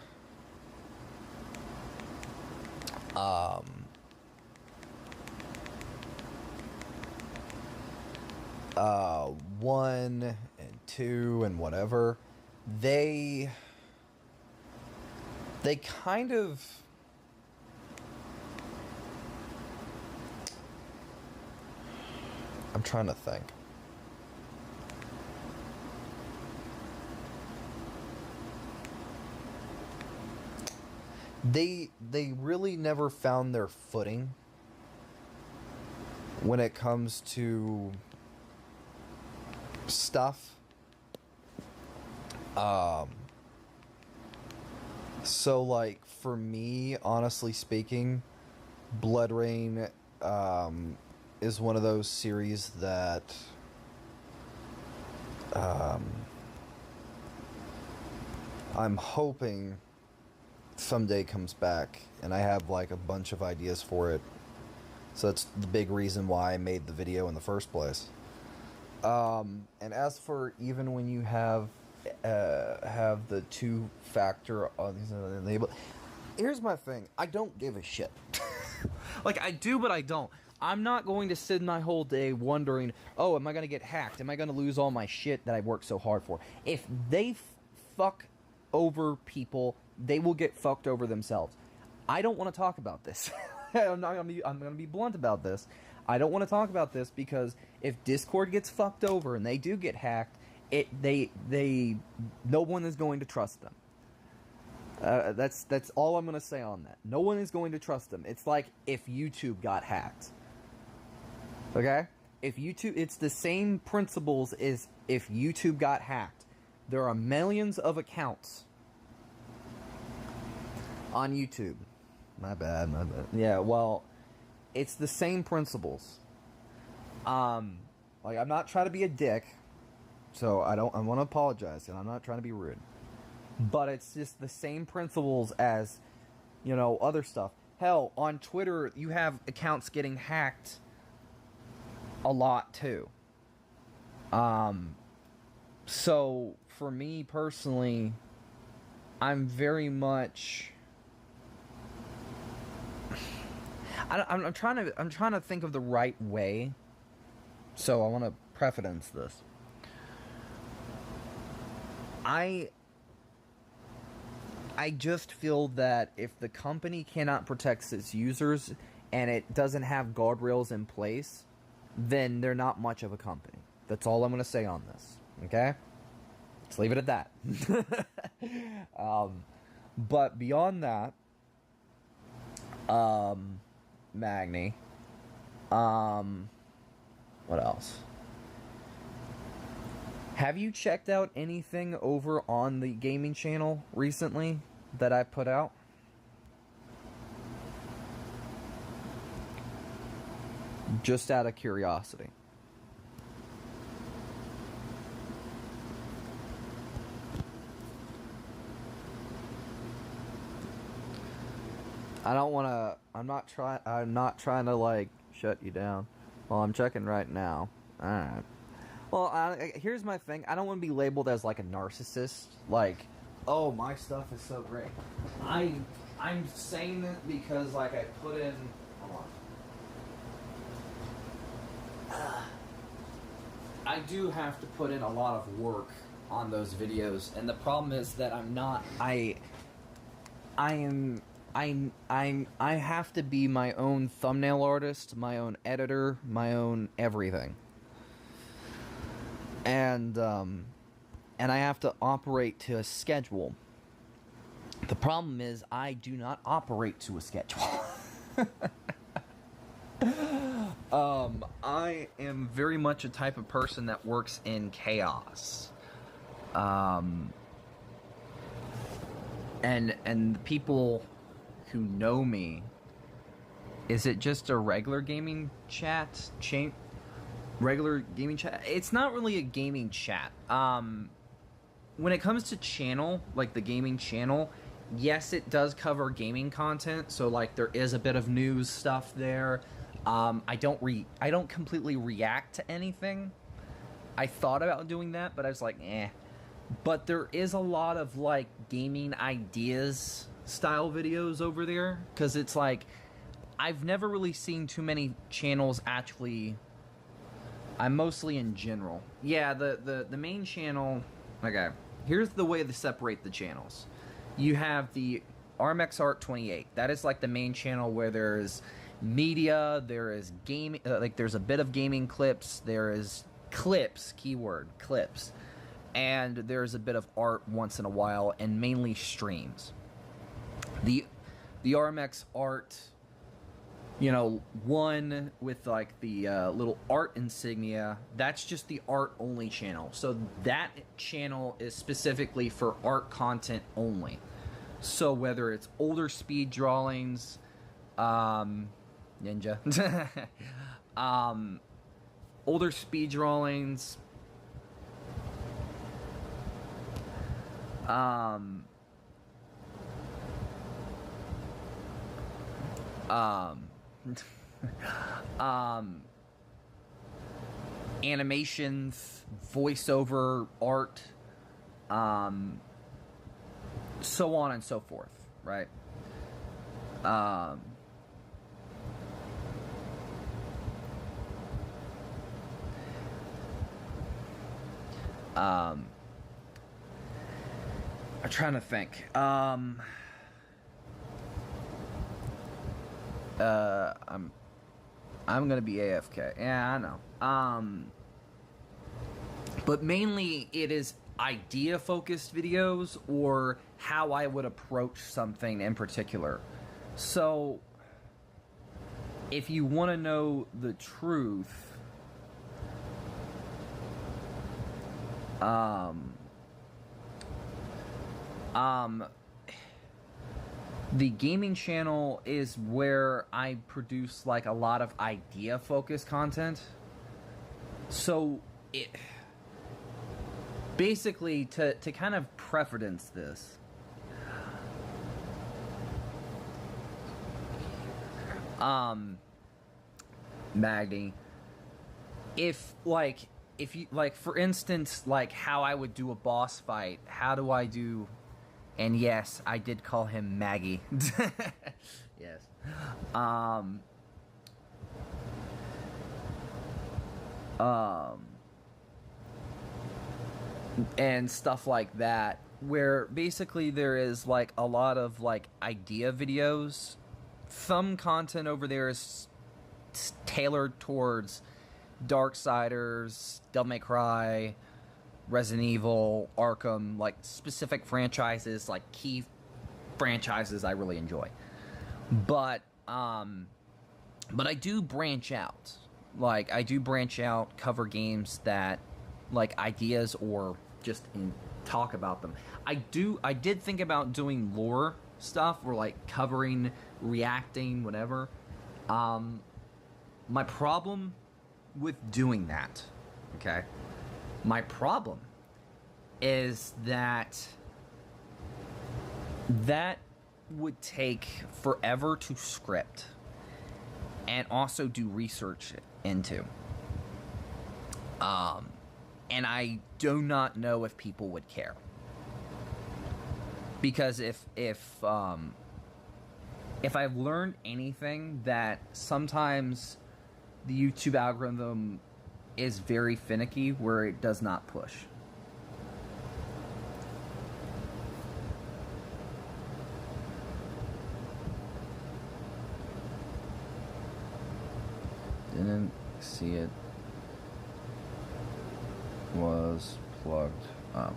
1 and 2 and whatever, they kind of... I'm trying to think. They really never found their footing when it comes to stuff. So like for me, honestly speaking, Blood Rain is one of those series that I'm hoping someday comes back, and I have like a bunch of ideas for it. So that's the big reason why I made the video in the first place. And as for even when you have the two-factor enable, here's my thing. I don't give a shit. Like, I do, but I don't. I'm not going to sit my whole day wondering, oh, am I going to get hacked? Am I going to lose all my shit that I worked so hard for? If they fuck over people, they will get fucked over themselves. I don't want to talk about this. I'm going to be blunt about this. I don't want to talk about this because if Discord gets fucked over and they do get hacked, no one is going to trust them. That's all I'm going to say on that. No one is going to trust them. It's like if YouTube got hacked. Okay? If YouTube, it's the same principles as if YouTube got hacked. There are millions of accounts on YouTube. My bad. Yeah, well, it's the same principles. Like, I'm not trying to be a dick, so I want to apologize, and I'm not trying to be rude. But it's just the same principles as, you know, other stuff. Hell, on Twitter, you have accounts getting hacked a lot, too. So, for me, personally, I'm very much... I'm trying to think of the right way. So I want to preface this. I just feel that if the company cannot protect its users and it doesn't have guardrails in place, then they're not much of a company. That's all I'm going to say on this. Okay? Let's leave it at that. But beyond that, Magni. What else? Have you checked out anything over on the gaming channel recently that I put out? Just out of curiosity. I'm not trying to, like, shut you down. Well, I'm checking right now. Alright. Well, here's my thing. I don't want to be labeled as, like, a narcissist. Like, oh, my stuff is so great. I'm saying that because, like, I put in... Hold on. I do have to put in a lot of work on those videos. And the problem is that I'm not... I have to be my own thumbnail artist, my own editor, my own everything. And I have to operate to a schedule. The problem is I do not operate to a schedule. I am very much a type of person that works in chaos. And the people who know me, is it just a regular gaming chat? Regular gaming chat? It's not really a gaming chat. When it comes to channel, like the gaming channel, yes, it does cover gaming content. So, like, there is a bit of news stuff there. I don't completely react to anything. I thought about doing that, but I was like, eh. But there is a lot of, like, gaming ideas style videos over there, because it's like, I've never really seen too many channels actually... I'm mostly in general. Yeah, the main channel... Okay, here's the way to separate the channels. You have the RMX 28. That is like the main channel where there's media, there is gaming, like there's a bit of gaming clips, there is clips, keyword, clips, and there's a bit of art once in a while, and mainly streams. The RMX art, you know, one with like the little art insignia, that's just the art only channel. So that channel is specifically for art content only. So whether it's older speed drawings, Ninja, older speed drawings, animations, voiceover, art, so on and so forth, right? I'm trying to think. I'm gonna be AFK. Yeah, I know. But mainly it is idea focused videos or how I would approach something in particular. So if you want to know the truth, the gaming channel is where I produce like a lot of idea focused content. So it basically, to kind of preference this, Magni, if you like, for instance, like how I would do a boss fight, how do I do? And yes, I did call him Maggie. Yes. And stuff like that, where basically there is like a lot of like idea videos. Some content over there is tailored towards Darksiders, Devilmaycry, Resident Evil, Arkham, like specific franchises, like key franchises I really enjoy. But I do branch out. Like, I do branch out, cover games that, like, ideas or just talk about them. I did think about doing lore stuff, or like covering, reacting, whatever. My problem with doing that, okay? My problem is that would take forever to script and also do research into. And I do not know if people would care. Because if I've learned anything, that sometimes the YouTube algorithm is very finicky, where it does not push. Didn't see it was plugged up.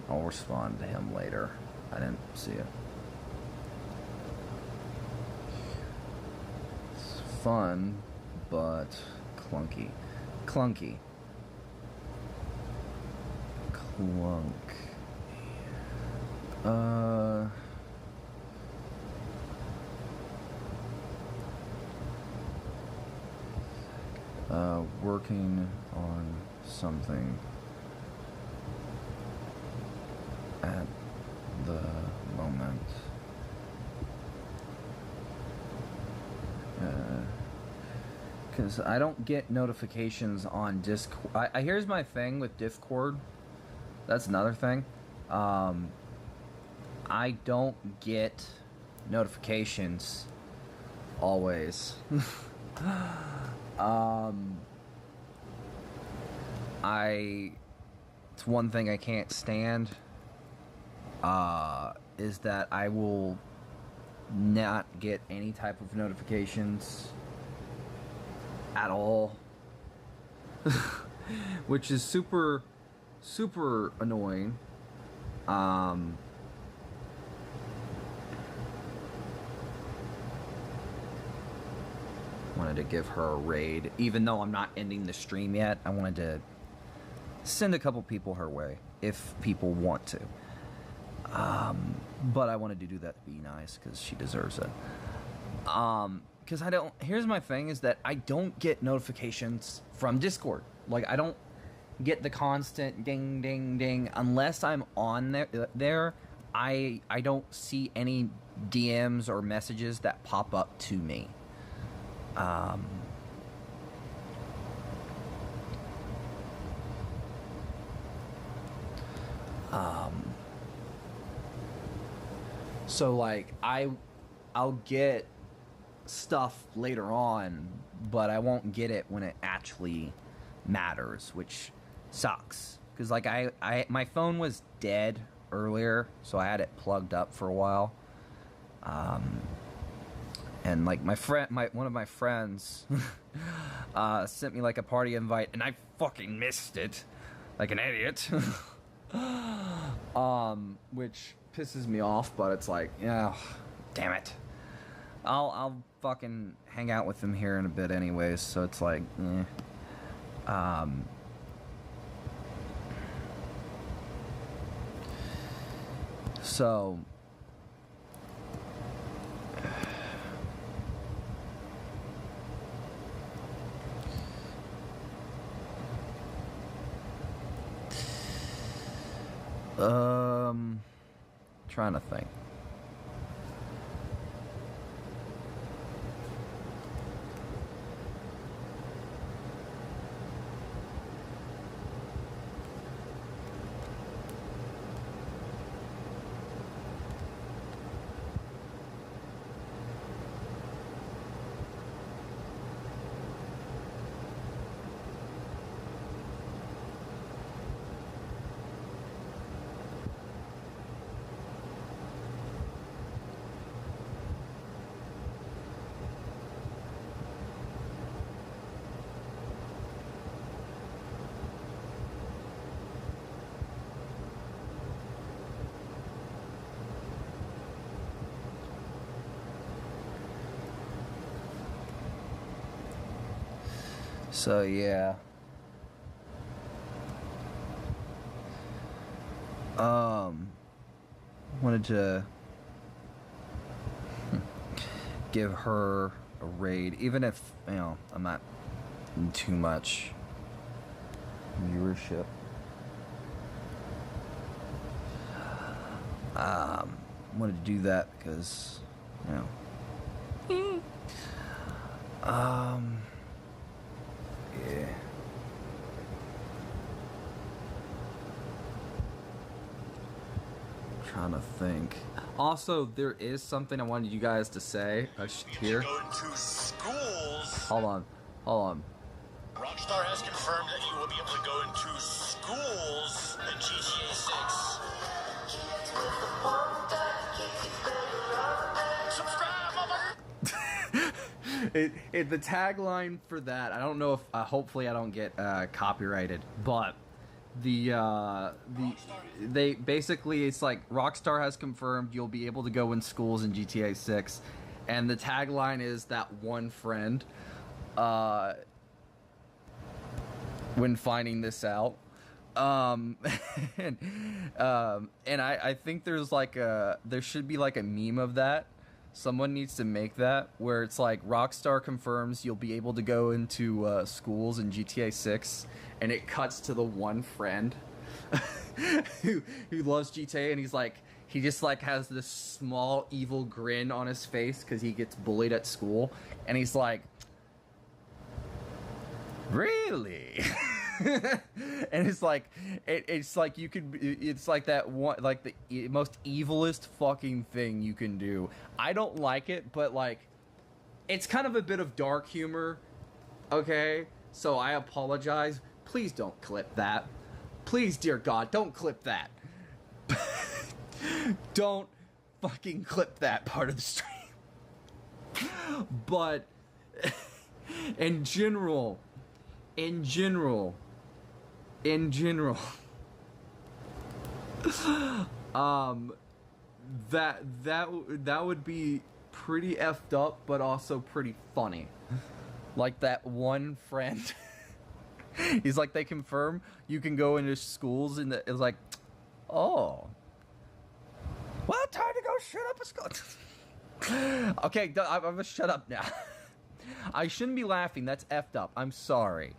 I'll respond to him later. I didn't see it. It's fun, but clunky. Clunky. Clunk. Working on something at the moment. Because I don't get notifications on Discord. Here's my thing with Discord. That's another thing. I don't get notifications always. It's one thing I can't stand, is that I will not get any type of notifications at all, which is super, super annoying. Wanted to give her a raid, even though I'm not ending the stream yet. I wanted to send a couple people her way if people want to, but I wanted to do that to be nice because she deserves it. Because here's my thing, is that I don't get notifications from Discord. Like, I don't get the constant ding ding ding unless I'm on there. I don't see any DMs or messages that pop up to me. Um, so like I'll get stuff later on, but I won't get it when it actually matters, which sucks. Cause like my phone was dead earlier, so I had it plugged up for a while. And like one of my friends sent me like a party invite, and I fucking missed it, like an idiot. Which pisses me off, but it's like, yeah, damn it. I'll fucking hang out with him here in a bit anyways, so it's like, so trying to think. So yeah. Wanted to give her a raid, even if, you know, I'm not in too much viewership. Wanted to do that because, you know. Yeah. Trying to think. Also, there is something I wanted you guys to say. Here. Go to schools. Hold on. Rockstar has confirmed that you will be able to go into schools in GTA 6. The tagline for that, I don't know if hopefully I don't get copyrighted, but they basically, it's like Rockstar has confirmed you'll be able to go in schools in GTA 6, and the tagline is that one friend when finding this out. And I think there's like there should be like a meme of that. Someone needs to make that, where it's like Rockstar confirms you'll be able to go into schools in GTA 6, and it cuts to the one friend who loves GTA, and he just like has this small evil grin on his face because he gets bullied at school, and he's like, really? And it's like it's like you could, it's like that one, like the most evilest fucking thing you can do. I don't like it, but like it's kind of a bit of dark humor, okay? So I apologize. Please don't clip that. Please, dear God, don't clip that. Don't fucking clip that part of the stream. But in general, that would be pretty effed up, but also pretty funny. Like that one friend. He's like, they confirm you can go into schools, and it's like, oh, well, time to go shut up a school. Okay, I'm gonna shut up now. I shouldn't be laughing. That's effed up. I'm sorry.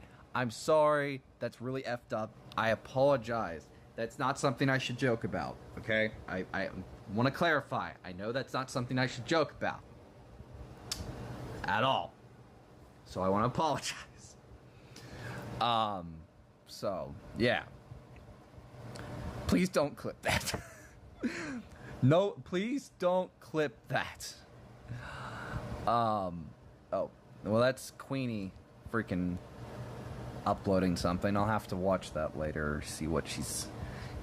That's really effed up. I apologize. That's not something I should joke about, okay? I want to clarify. I know that's not something I should joke about. At all. So I want to apologize. So yeah. Please don't clip that. No, please don't clip that. Oh, well, that's Queenie freaking uploading something. I'll have to watch that later, see what she's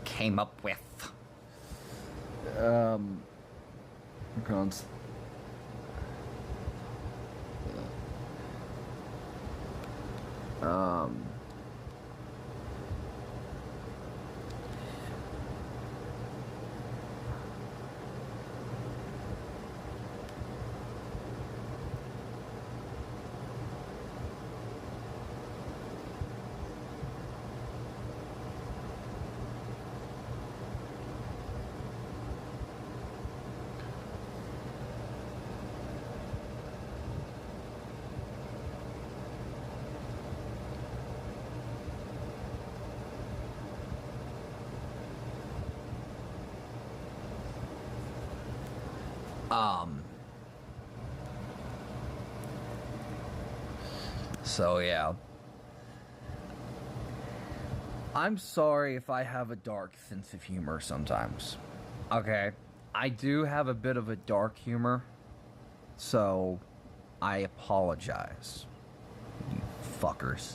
came up with. So yeah. I'm sorry if I have a dark sense of humor sometimes. Okay? I do have a bit of a dark humor, so I apologize. You fuckers.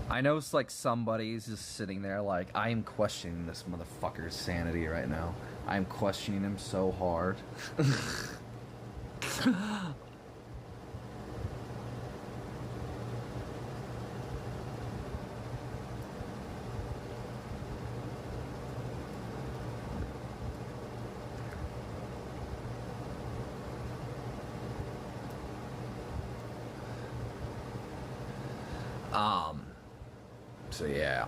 I know it's like somebody's just sitting there like, I am questioning this motherfucker's sanity right now. I am questioning him so hard. So yeah.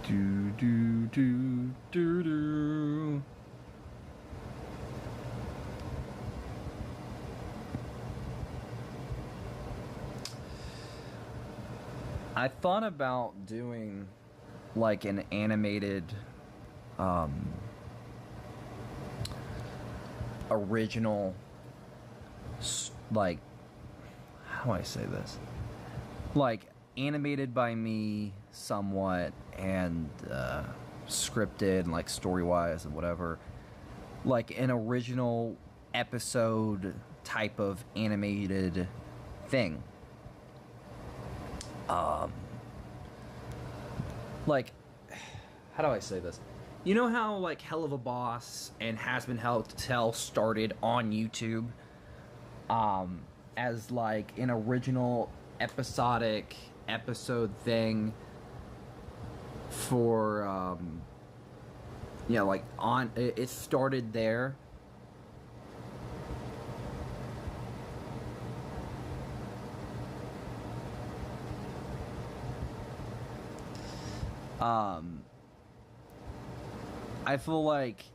Do do do do do. I thought about doing like an animated original, like, how do I say this? Like, animated by me somewhat, and scripted, and like story-wise and whatever. Like an original episode type of animated thing. Like, how do I say this? You know how, like, Hell of a Boss and Has Been Held to Tell started on YouTube as, like, an original episodic episode thing for, yeah, like, it started there. I feel like,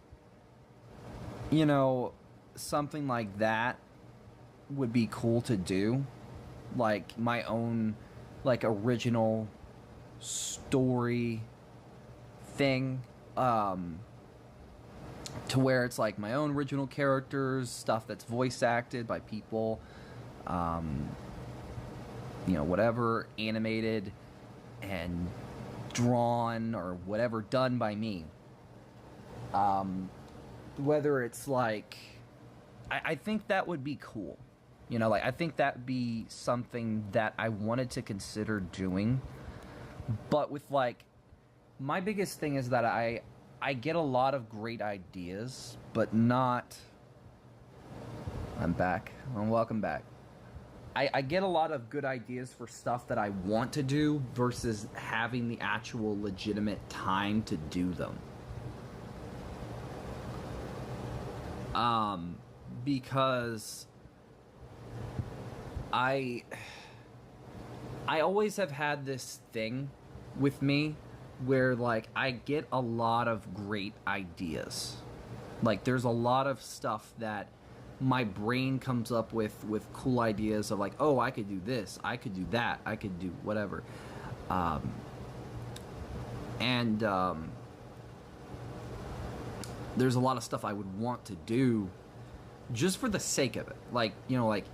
you know, something like that would be cool to do. Like, my own, like, original story thing. To where it's, like, my own original characters, stuff that's voice acted by people. You know, whatever, animated and drawn or whatever, done by me. Whether it's like, I think that would be cool. You know, like, I think that'd be something that I wanted to consider doing. But with, like, my biggest thing is that I get a lot of great ideas, but not... I'm back. Well, welcome back. I get a lot of good ideas for stuff that I want to do versus having the actual legitimate time to do them. Because I always have had this thing with me where, like, I get a lot of great ideas. Like, there's a lot of stuff that my brain comes up with cool ideas of, like, oh, I could do this, I could do that, I could do whatever. And there's a lot of stuff I would want to do just for the sake of it. Like, you know, like,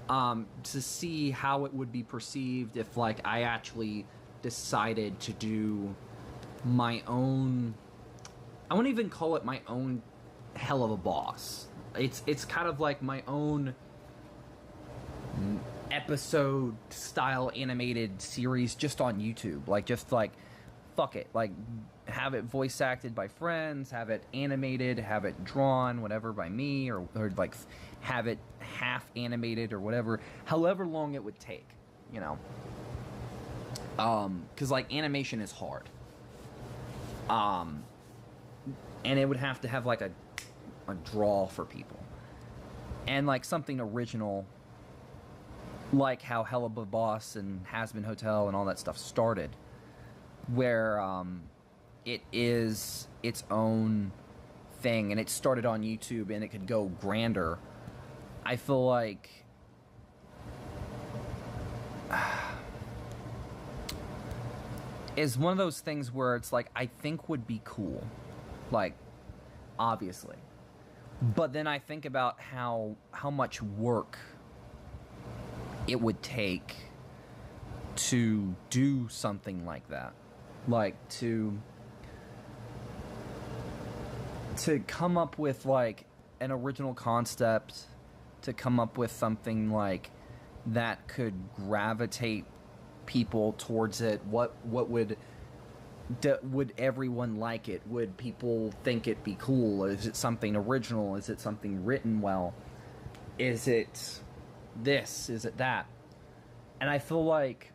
to see how it would be perceived if, like, I actually decided to do my own, I wouldn't even call it my own hell of a boss. It's kind of like my own episode style animated series just on YouTube. Like, just like, fuck it, like, have it voice acted by friends, have it animated, have it drawn, whatever, by me, or like have it half animated or whatever, however long it would take, you know. Because, like, animation is hard. And it would have to have, like, a draw for people. And, like, something original, like how Hell of a Boss and Has Been Hotel and all that stuff started, where it is its own thing, and it started on YouTube and it could go grander. I feel like is one of those things where it's like, I think would be cool, like, obviously, but then I think about how much work it would take to do something like that, like to come up with, like, an original concept, to come up with something like that could gravitate people towards it. What would everyone like it? Would people think it'd be cool? Is it something original? Is it something written well? Is it this? Is it that? And I feel like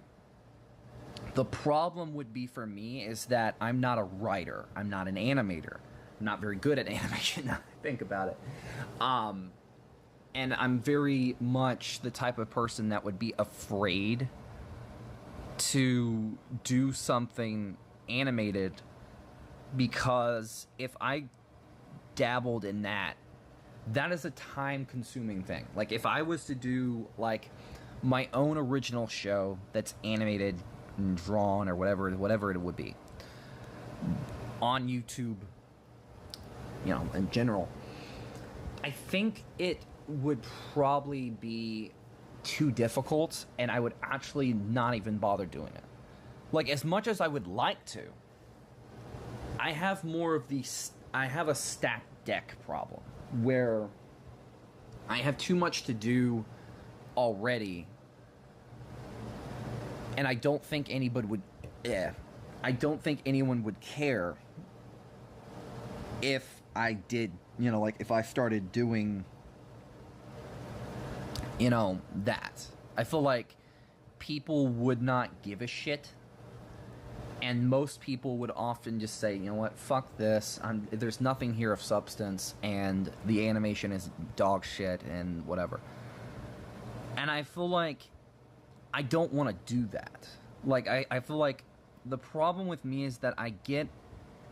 the problem would be for me is that I'm not a writer. I'm not an animator. I'm not very good at animation now that I think about it. And I'm very much the type of person that would be afraid to do something animated, because if I dabbled in that, that is a time-consuming thing. Like, if I was to do, like, my own original show that's animated and drawn or whatever it would be on YouTube, you know, in general, I think it would probably be too difficult, and I would actually not even bother doing it. Like, as much as I would like to, I have a stacked deck problem, where I have too much to do already, and I don't think anybody would, I don't think anyone would care if I did, you know, like, if I started doing, you know, that. I feel like people would not give a shit, and most people would often just say, you know what, fuck this, there's nothing here of substance, and the animation is dog shit, and whatever. And I feel like I don't want to do that. Like, I feel like the problem with me is that I get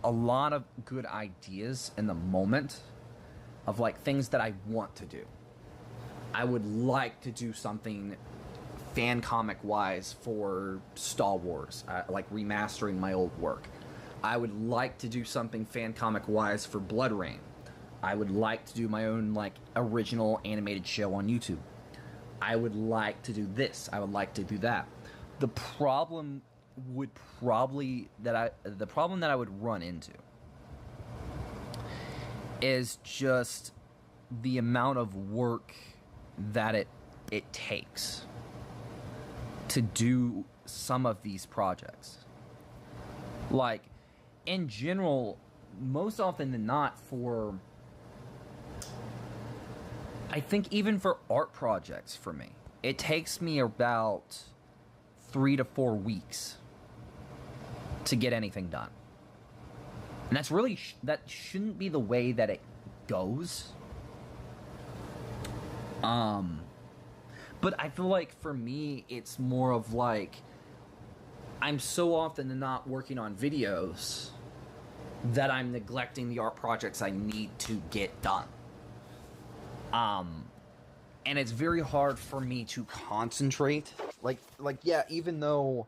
a lot of good ideas in the moment of, like, things that I want to do. I would like to do something fan comic wise for Star Wars, like remastering my old work. I would like to do something fan comic wise for Blood Rain. I would like to do my own, like, original animated show on YouTube. I would like to do this. I would like to do that. The problem would probably that I would run into is just the amount of work that it takes to do some of these projects. Like, in general, most often than not, I think even for art projects, for me, it takes me about 3 to 4 weeks to get anything done. And that's really, that shouldn't be the way that it goes. But I feel like for me, it's more of like, I'm so often than not working on videos that I'm neglecting the art projects I need to get done. And it's very hard for me to concentrate. Like, yeah, even though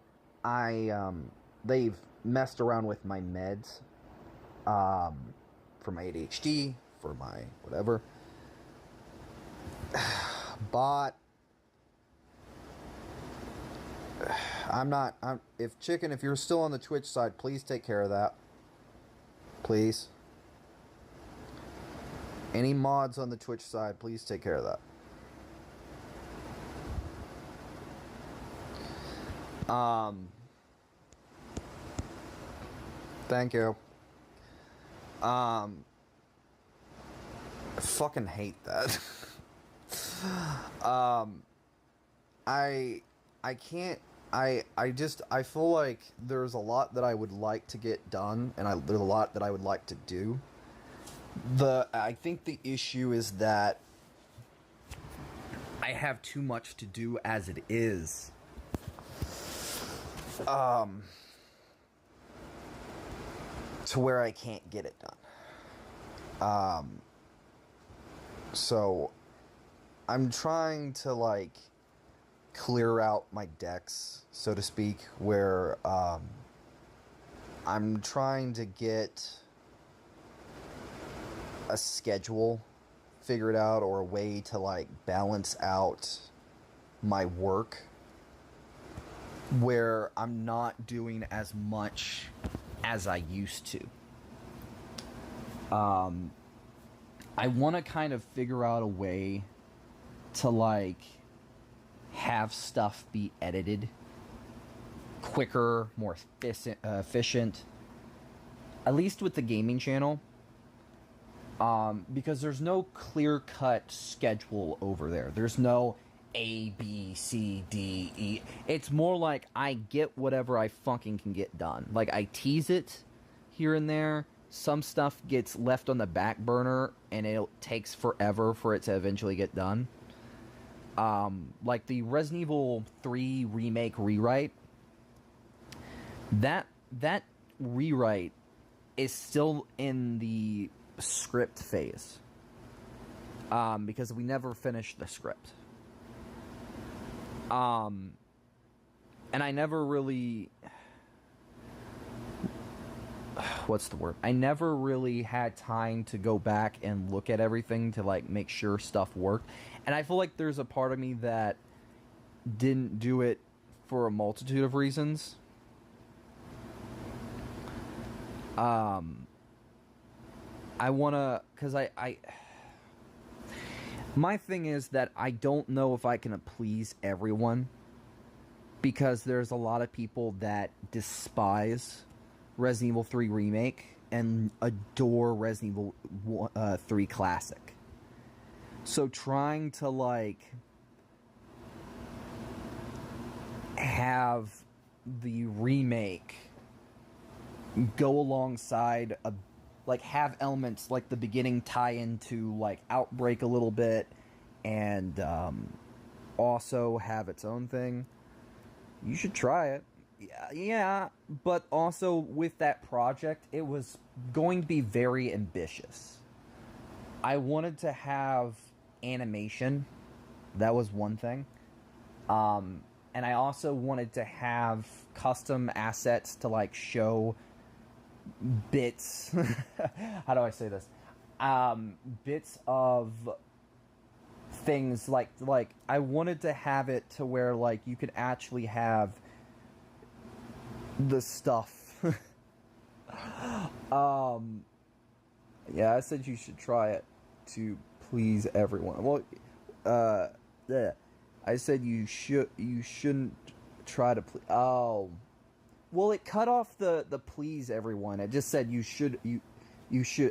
they've messed around with my meds for my ADHD, for my whatever. But if you're still on the Twitch side, please take care of that. Please. Any mods on the Twitch side, please take care of that. Thank you. I fucking hate that. I feel like there's a lot that I would like to get done, and there's a lot that I would like to do. I think the issue is that I have too much to do as it is. To where I can't get it done. So I'm trying to, like, clear out my decks, so to speak, where I'm trying to get a schedule figured out, or a way to, like, balance out my work where I'm not doing as much as I used to. I want to kind of figure out a way to, like, have stuff be edited quicker, more efficient, at least with the gaming channel, because there's no clear-cut schedule over there. There's no A, B, C, D, E. It's more like I get whatever I fucking can get done. Like, I tease it here and there. Some stuff gets left on the back burner, and it takes forever for it to eventually get done. Like the Resident Evil 3 remake rewrite. That rewrite is still in the script phase. Because we never finished the script. And I never really... What's the word? I never really had time to go back and look at everything to, like, make sure stuff worked. And I feel like there's a part of me that didn't do it for a multitude of reasons. I wanna... Because my thing is that I don't know if I can please everyone. Because there's a lot of people that despise Resident Evil 3 Remake and adore Resident Evil 3 Classic. So trying to, like, have the remake go alongside like, have elements like the beginning tie into, like, Outbreak a little bit, and also have its own thing. You should try it. Yeah, but also with that project, it was going to be very ambitious. I wanted to have animation. That was one thing. And I also wanted to have custom assets to, like, show bits. How do I say this? Bits of things, like I wanted to have it to where, like, you could actually have the stuff. Yeah, I said you should try it to please everyone. Well, yeah. I said you shouldn't try to please. Oh, well, it cut off the please everyone. It just said you should.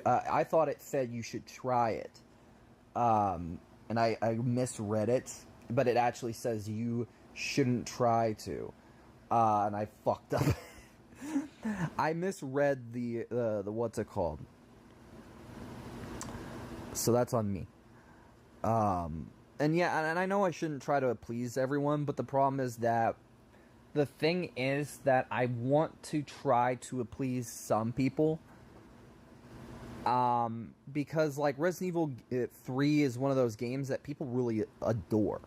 I thought it said you should try it. And I misread it, but it actually says you shouldn't try to. And I fucked up. I misread the what's it called. So that's on me. And yeah, and I know I shouldn't try to please everyone, but the problem is that the thing is that I want to try to please some people. Because, like, Resident Evil 3 is one of those games that people really adore.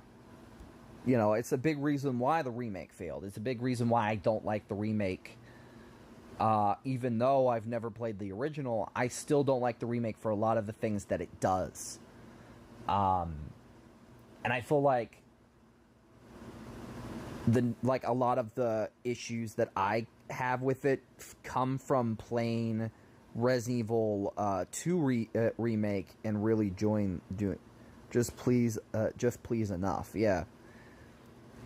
You know, it's a big reason why the remake failed. It's a big reason why I don't like the remake Even though I've never played the original, I still don't like the remake for a lot of the things that it does. And I feel like a lot of the issues that I have with it come from playing Resident Evil 2 remake and really doing just please enough. Yeah.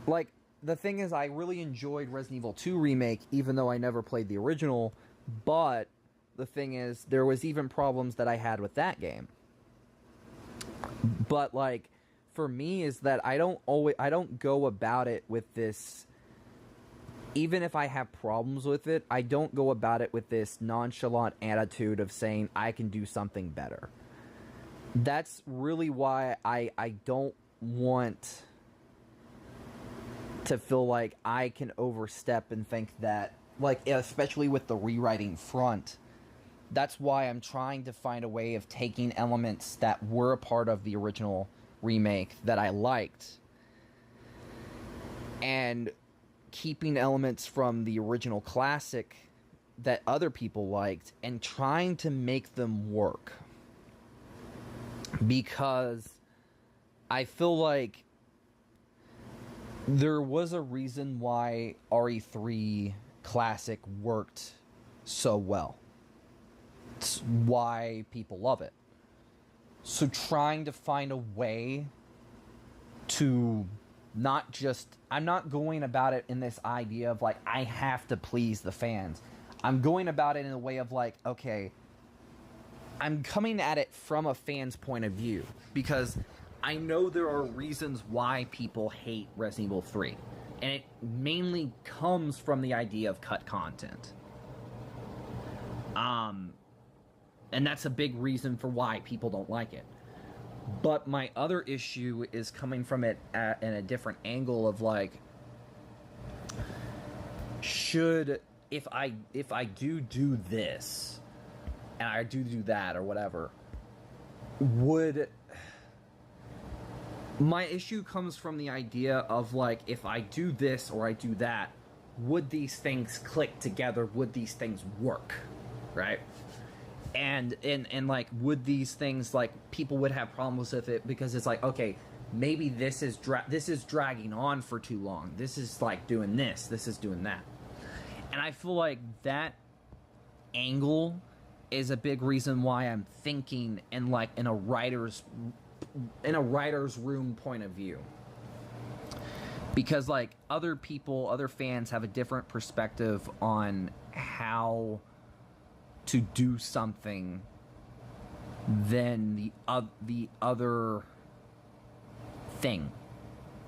Like, the thing is, I really enjoyed Resident Evil 2 remake, even though I never played the original. But the thing is, there was even problems that I had with that game. But like, for me, is that I don't go about it with this. Even if I have problems with it, I don't go about it with this nonchalant attitude of saying I can do something better. That's really why I don't want to feel like I can overstep and think that, like, especially with the rewriting front, that's why I'm trying to find a way of taking elements that were a part of the original remake that I liked and keeping elements from the original classic that other people liked and trying to make them work. Because I feel like there was a reason why RE3 Classic worked so well. It's why people love it. So trying to find a way to not just... I'm not going about it in this idea of, like, I have to please the fans. I'm going about it in a way of, like, okay, I'm coming at it from a fan's point of view. Because I know there are reasons why people hate Resident Evil 3. And it mainly comes from the idea of cut content. And that's a big reason for why people don't like it. But my other issue is coming from it in a different angle of, like, if I do this, and I do that or whatever, my issue comes from the idea of, like, if I do this or I do that, would these things click together? Would these things work? Right? And like, would these things, like, people would have problems with it because it's like, okay, maybe this is dragging on for too long. This is, like, doing this is doing that. And I feel like that angle is a big reason why I'm thinking in, like, in a writer's room point of view. Because, like, other fans have a different perspective on how to do something than the other thing,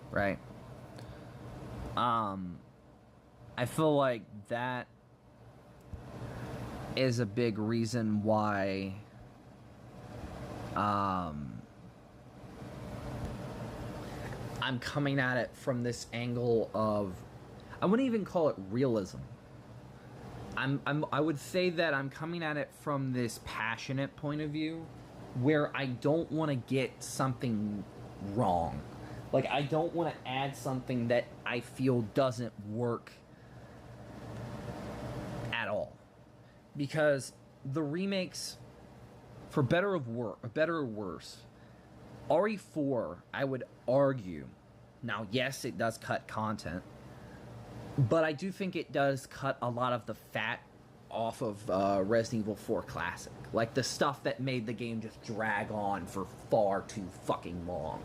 right? I feel like that is a big reason why I'm coming at it from this angle of, I wouldn't even call it realism. I would say that I'm coming at it from this passionate point of view, where I don't want to get something wrong. Like, I don't want to add something that I feel doesn't work at all. Because the remakes, for better or worse, RE4, I would argue, now yes, it does cut content, but I do think it does cut a lot of the fat off of Resident Evil 4 Classic. Like, the stuff that made the game just drag on for far too fucking long.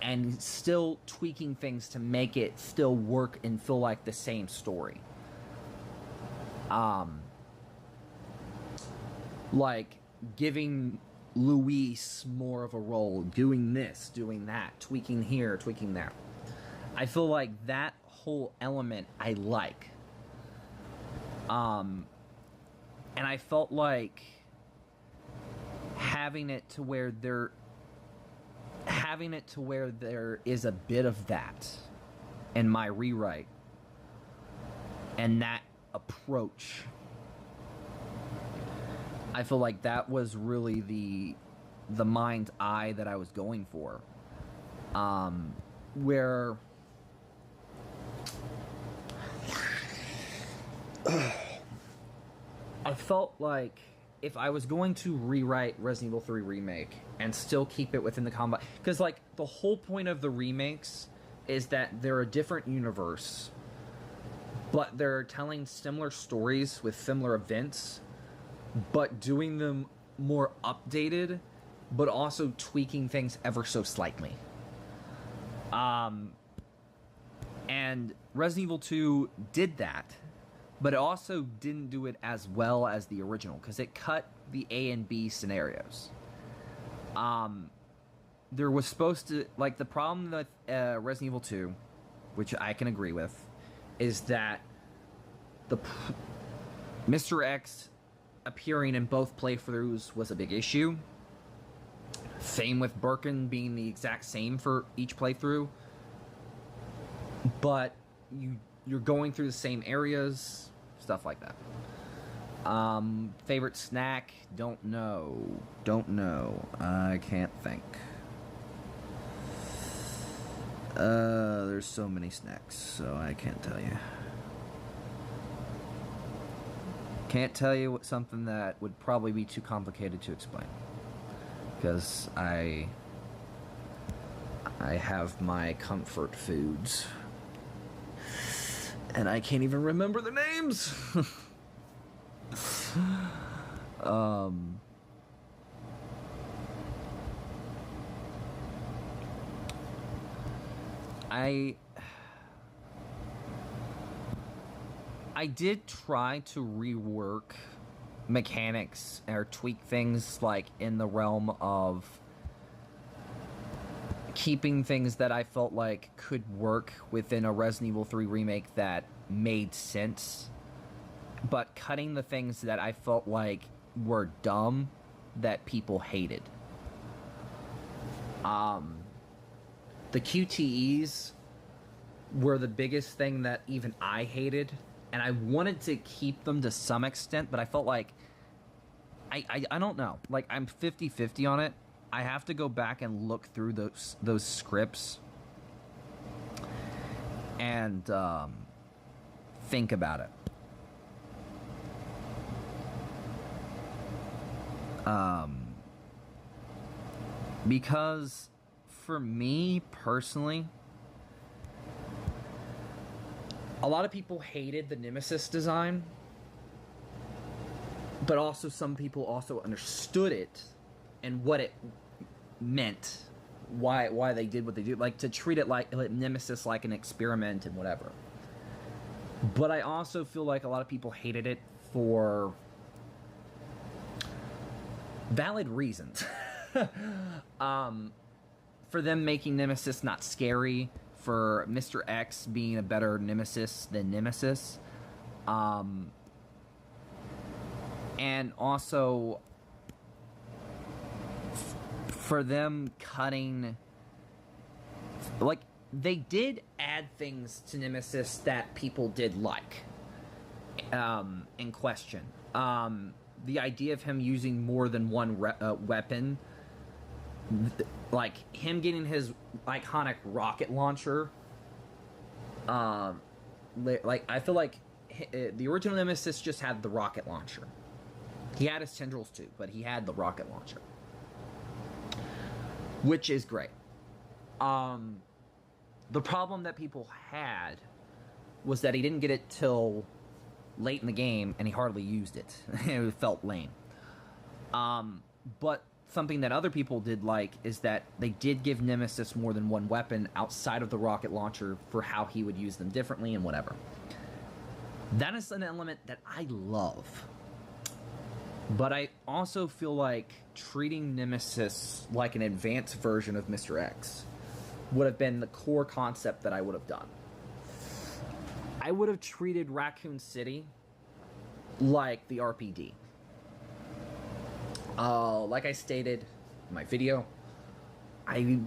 And still tweaking things to make it still work and feel like the same story. Like, giving Luis more of a role, doing this, doing that, tweaking here, tweaking there. I feel like that whole element I like. And I felt like having it to where there is a bit of that in my rewrite and that approach. I feel like that was really the mind's eye that I was going for. Where I felt like if I was going to rewrite Resident Evil 3 Remake and still keep it within the combat... Because, like, the whole point of the remakes is that they're a different universe, but they're telling similar stories with similar events, but doing them more updated, but also tweaking things ever so slightly. And Resident Evil 2 did that, but it also didn't do it as well as the original, because it cut the A and B scenarios. There was supposed to... Like, the problem with Resident Evil 2, which I can agree with, is that Mr. X appearing in both playthroughs was a big issue. Same with Birkin being the exact same for each playthrough. But you're going through the same areas, stuff like that. Favorite snack? Don't know. I can't think. There's so many snacks, so I can't tell you. Can't tell you something that would probably be too complicated to explain, because I have my comfort foods, and I can't even remember the names. I did try to rework mechanics or tweak things, like, in the realm of keeping things that I felt like could work within a Resident Evil 3 remake that made sense, but cutting the things that I felt like were dumb that people hated. The QTEs were the biggest thing that even I hated, and I wanted to keep them to some extent, but I felt like I don't know. Like, I'm 50-50 on it. I have to go back and look through those scripts and think about it. Because for me personally, a lot of people hated the Nemesis design, but also some people also understood it and what it meant, why they did what they did, like to treat it like Nemesis like an experiment and whatever. But I also feel like a lot of people hated it for valid reasons. For them making Nemesis not scary, for Mr. X being a better Nemesis than Nemesis, and also for them cutting, like, they did add things to Nemesis that people did like, in question. The idea of him using more than one weapon, like him getting his iconic rocket launcher. Like, I feel like the original Nemesis just had the rocket launcher. He had his tendrils too, but he had the rocket launcher, which is great. The problem that people had was that he didn't get it till late in the game, and he hardly used it. It felt lame. But something that other people did like is that they did give Nemesis more than one weapon outside of the rocket launcher for how he would use them differently and whatever. That is an element that I love. But I also feel like treating Nemesis like an advanced version of Mr. X would have been the core concept that I would have done. I would have treated Raccoon City like the RPD. Like I stated in my video, I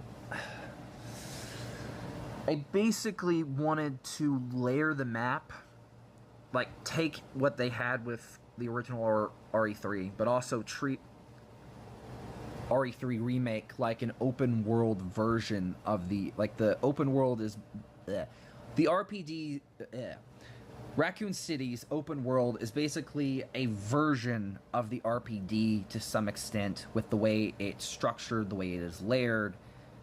basically wanted to layer the map, like take what they had with the original RE3, but also treat RE3 Remake like an open world version of the, like, the open world is, the RPD, Raccoon City's open world is basically a version of the RPD to some extent, with the way it's structured, the way it is layered,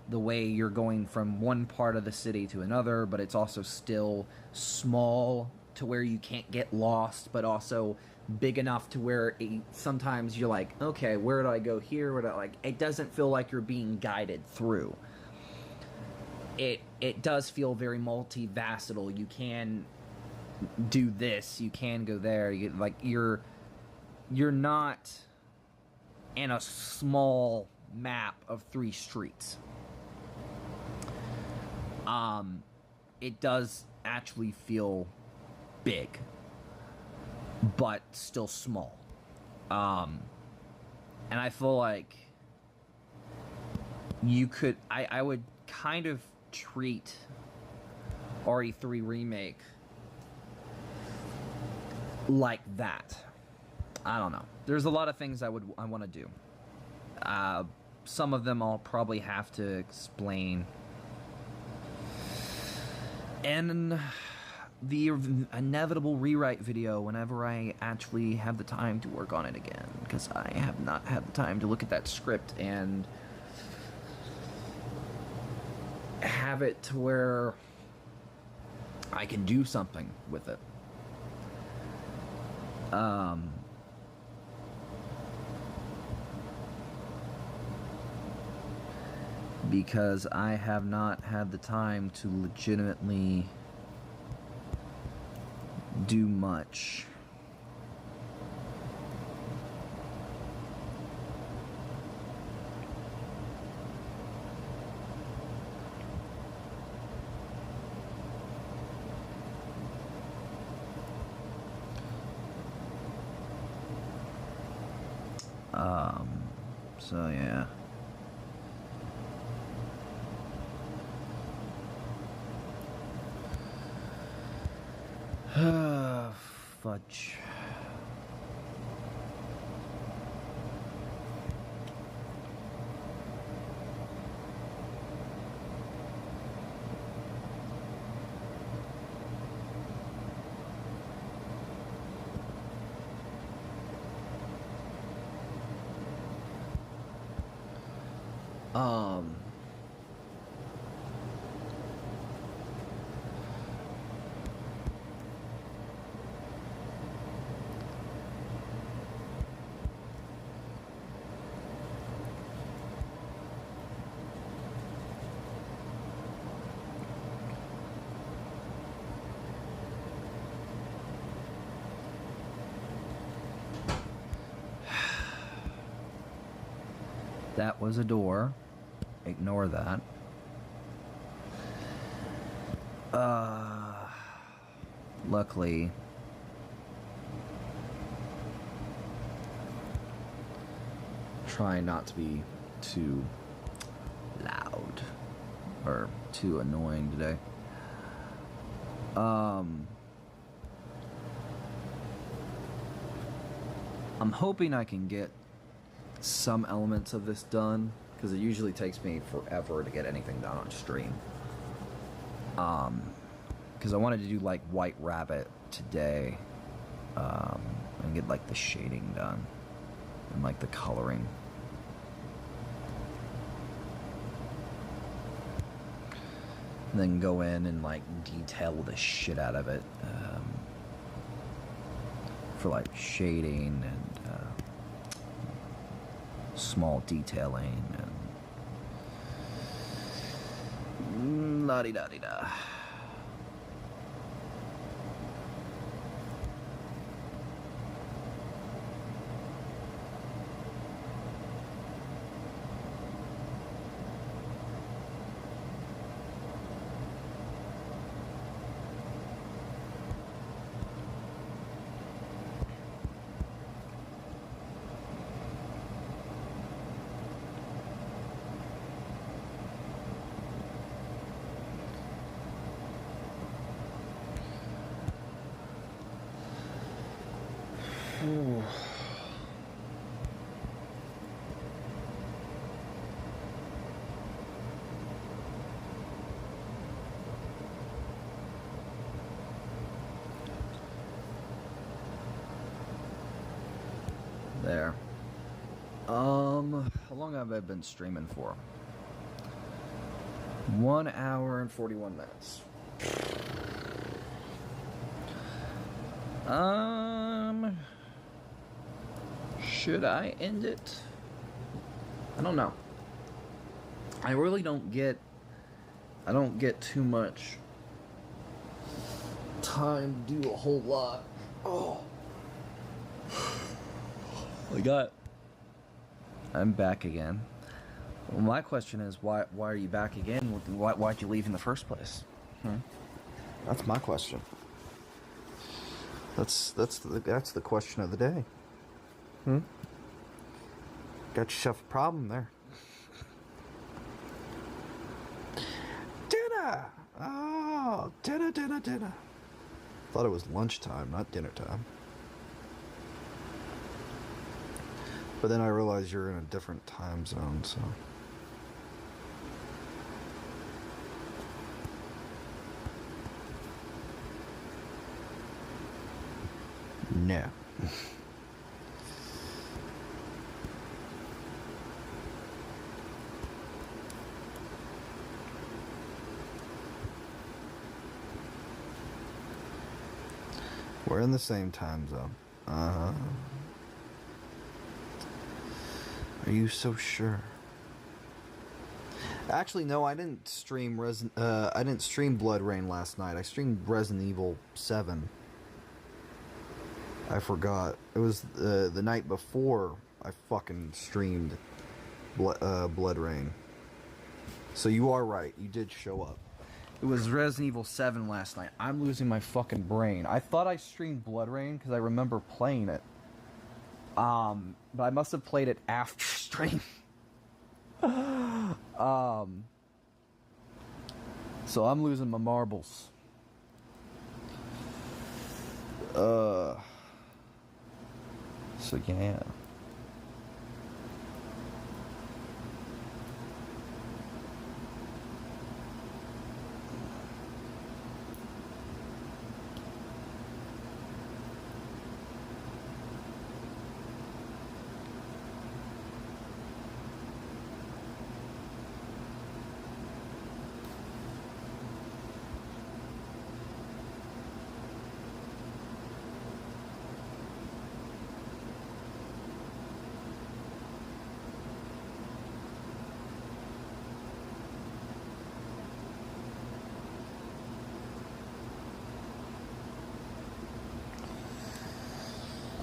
the way you're going from one part of the city to another, but it's also still small to where you can't get lost, but also big enough to where sometimes you're like, okay, where do I go here? Where do I, like, it doesn't feel like you're being guided through. It does feel very multifaceted. You can do this, you can go there. You're not in a small map of 3 streets. It does actually feel big, but still small. And I feel like I would kind of treat RE3 Remake like that. I don't know. There's a lot of things I want to do. Some of them I'll probably have to explain in the inevitable rewrite video whenever I actually have the time to work on it again, because I have not had the time to look at that script and have it to where I can do something with it. Because I have not had the time to legitimately do much. So yeah. Fudge. That was a door. Ignore that. Luckily, try not to be too loud or too annoying today. I'm hoping I can get some elements of this done, because it usually takes me forever to get anything done on stream. Because I wanted to do like White Rabbit today, and get like the shading done and like the coloring. And then go in and like detail the shit out of it, for like shading and small detailing and la-di-da-di-da. there. How long have I been streaming for? 1 hour and 41 minutes. Should I end it? I don't know. I really don't get too much time to do a whole lot. Oh. I'm back again. Well, my question is, why are you back again? Why'd you leave in the first place? That's my question. That's the question of the day. Got yourself a problem there. Dinner! Oh, dinner. Thought it was lunchtime, not dinner time. But then I realized you're in a different time zone, so... No. We're in the same time zone. Are you so sure? Actually, no, I didn't stream Blood Rain last night. I streamed Resident Evil 7. I forgot. It was the night before I fucking streamed Blood Rain. So you are right. You did show up. It was Resident Evil 7 last night. I'm losing my fucking brain. I thought I streamed Blood Rain because I remember playing it. But I must have played it after stream. So I'm losing my marbles. So yeah.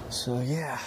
So yeah,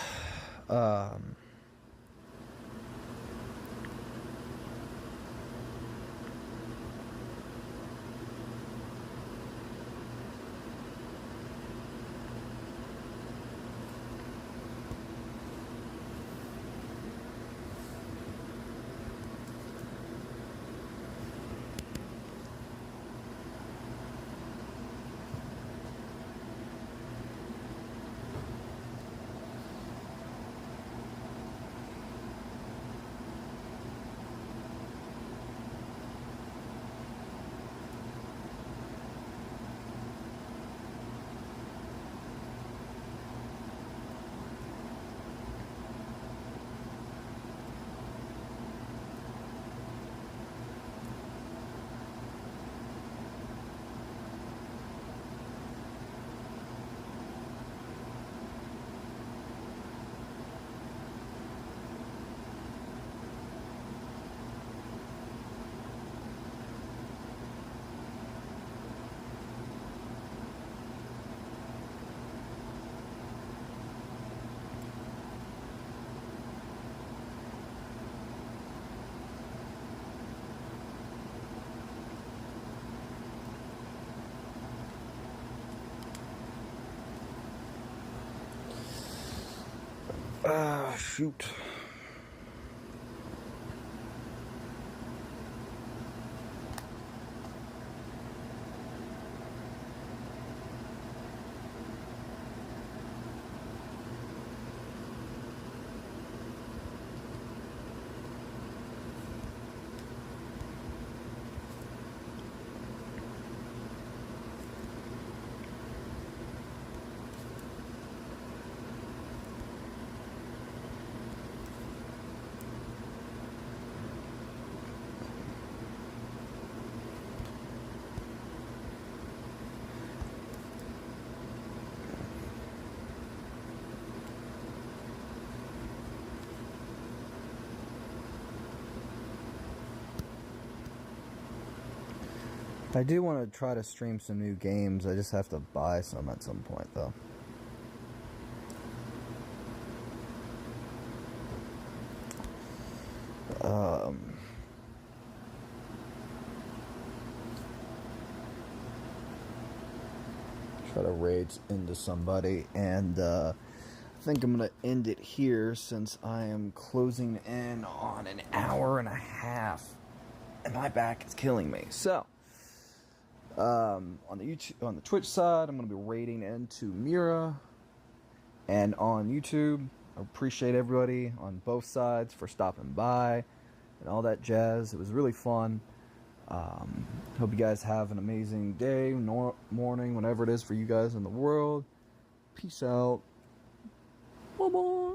shoot. I do want to try to stream some new games. I just have to buy some at some point, though. Try to rage into somebody, and I think I'm gonna end it here since I am closing in on an hour and a half, and my back is killing me. So, on the Twitch side, I'm gonna be raiding into Mira, and on YouTube, I appreciate everybody on both sides for stopping by and all that jazz. It was really fun. Hope you guys have an amazing day, morning, whatever it is for you guys in the world. Peace out. Bye-bye.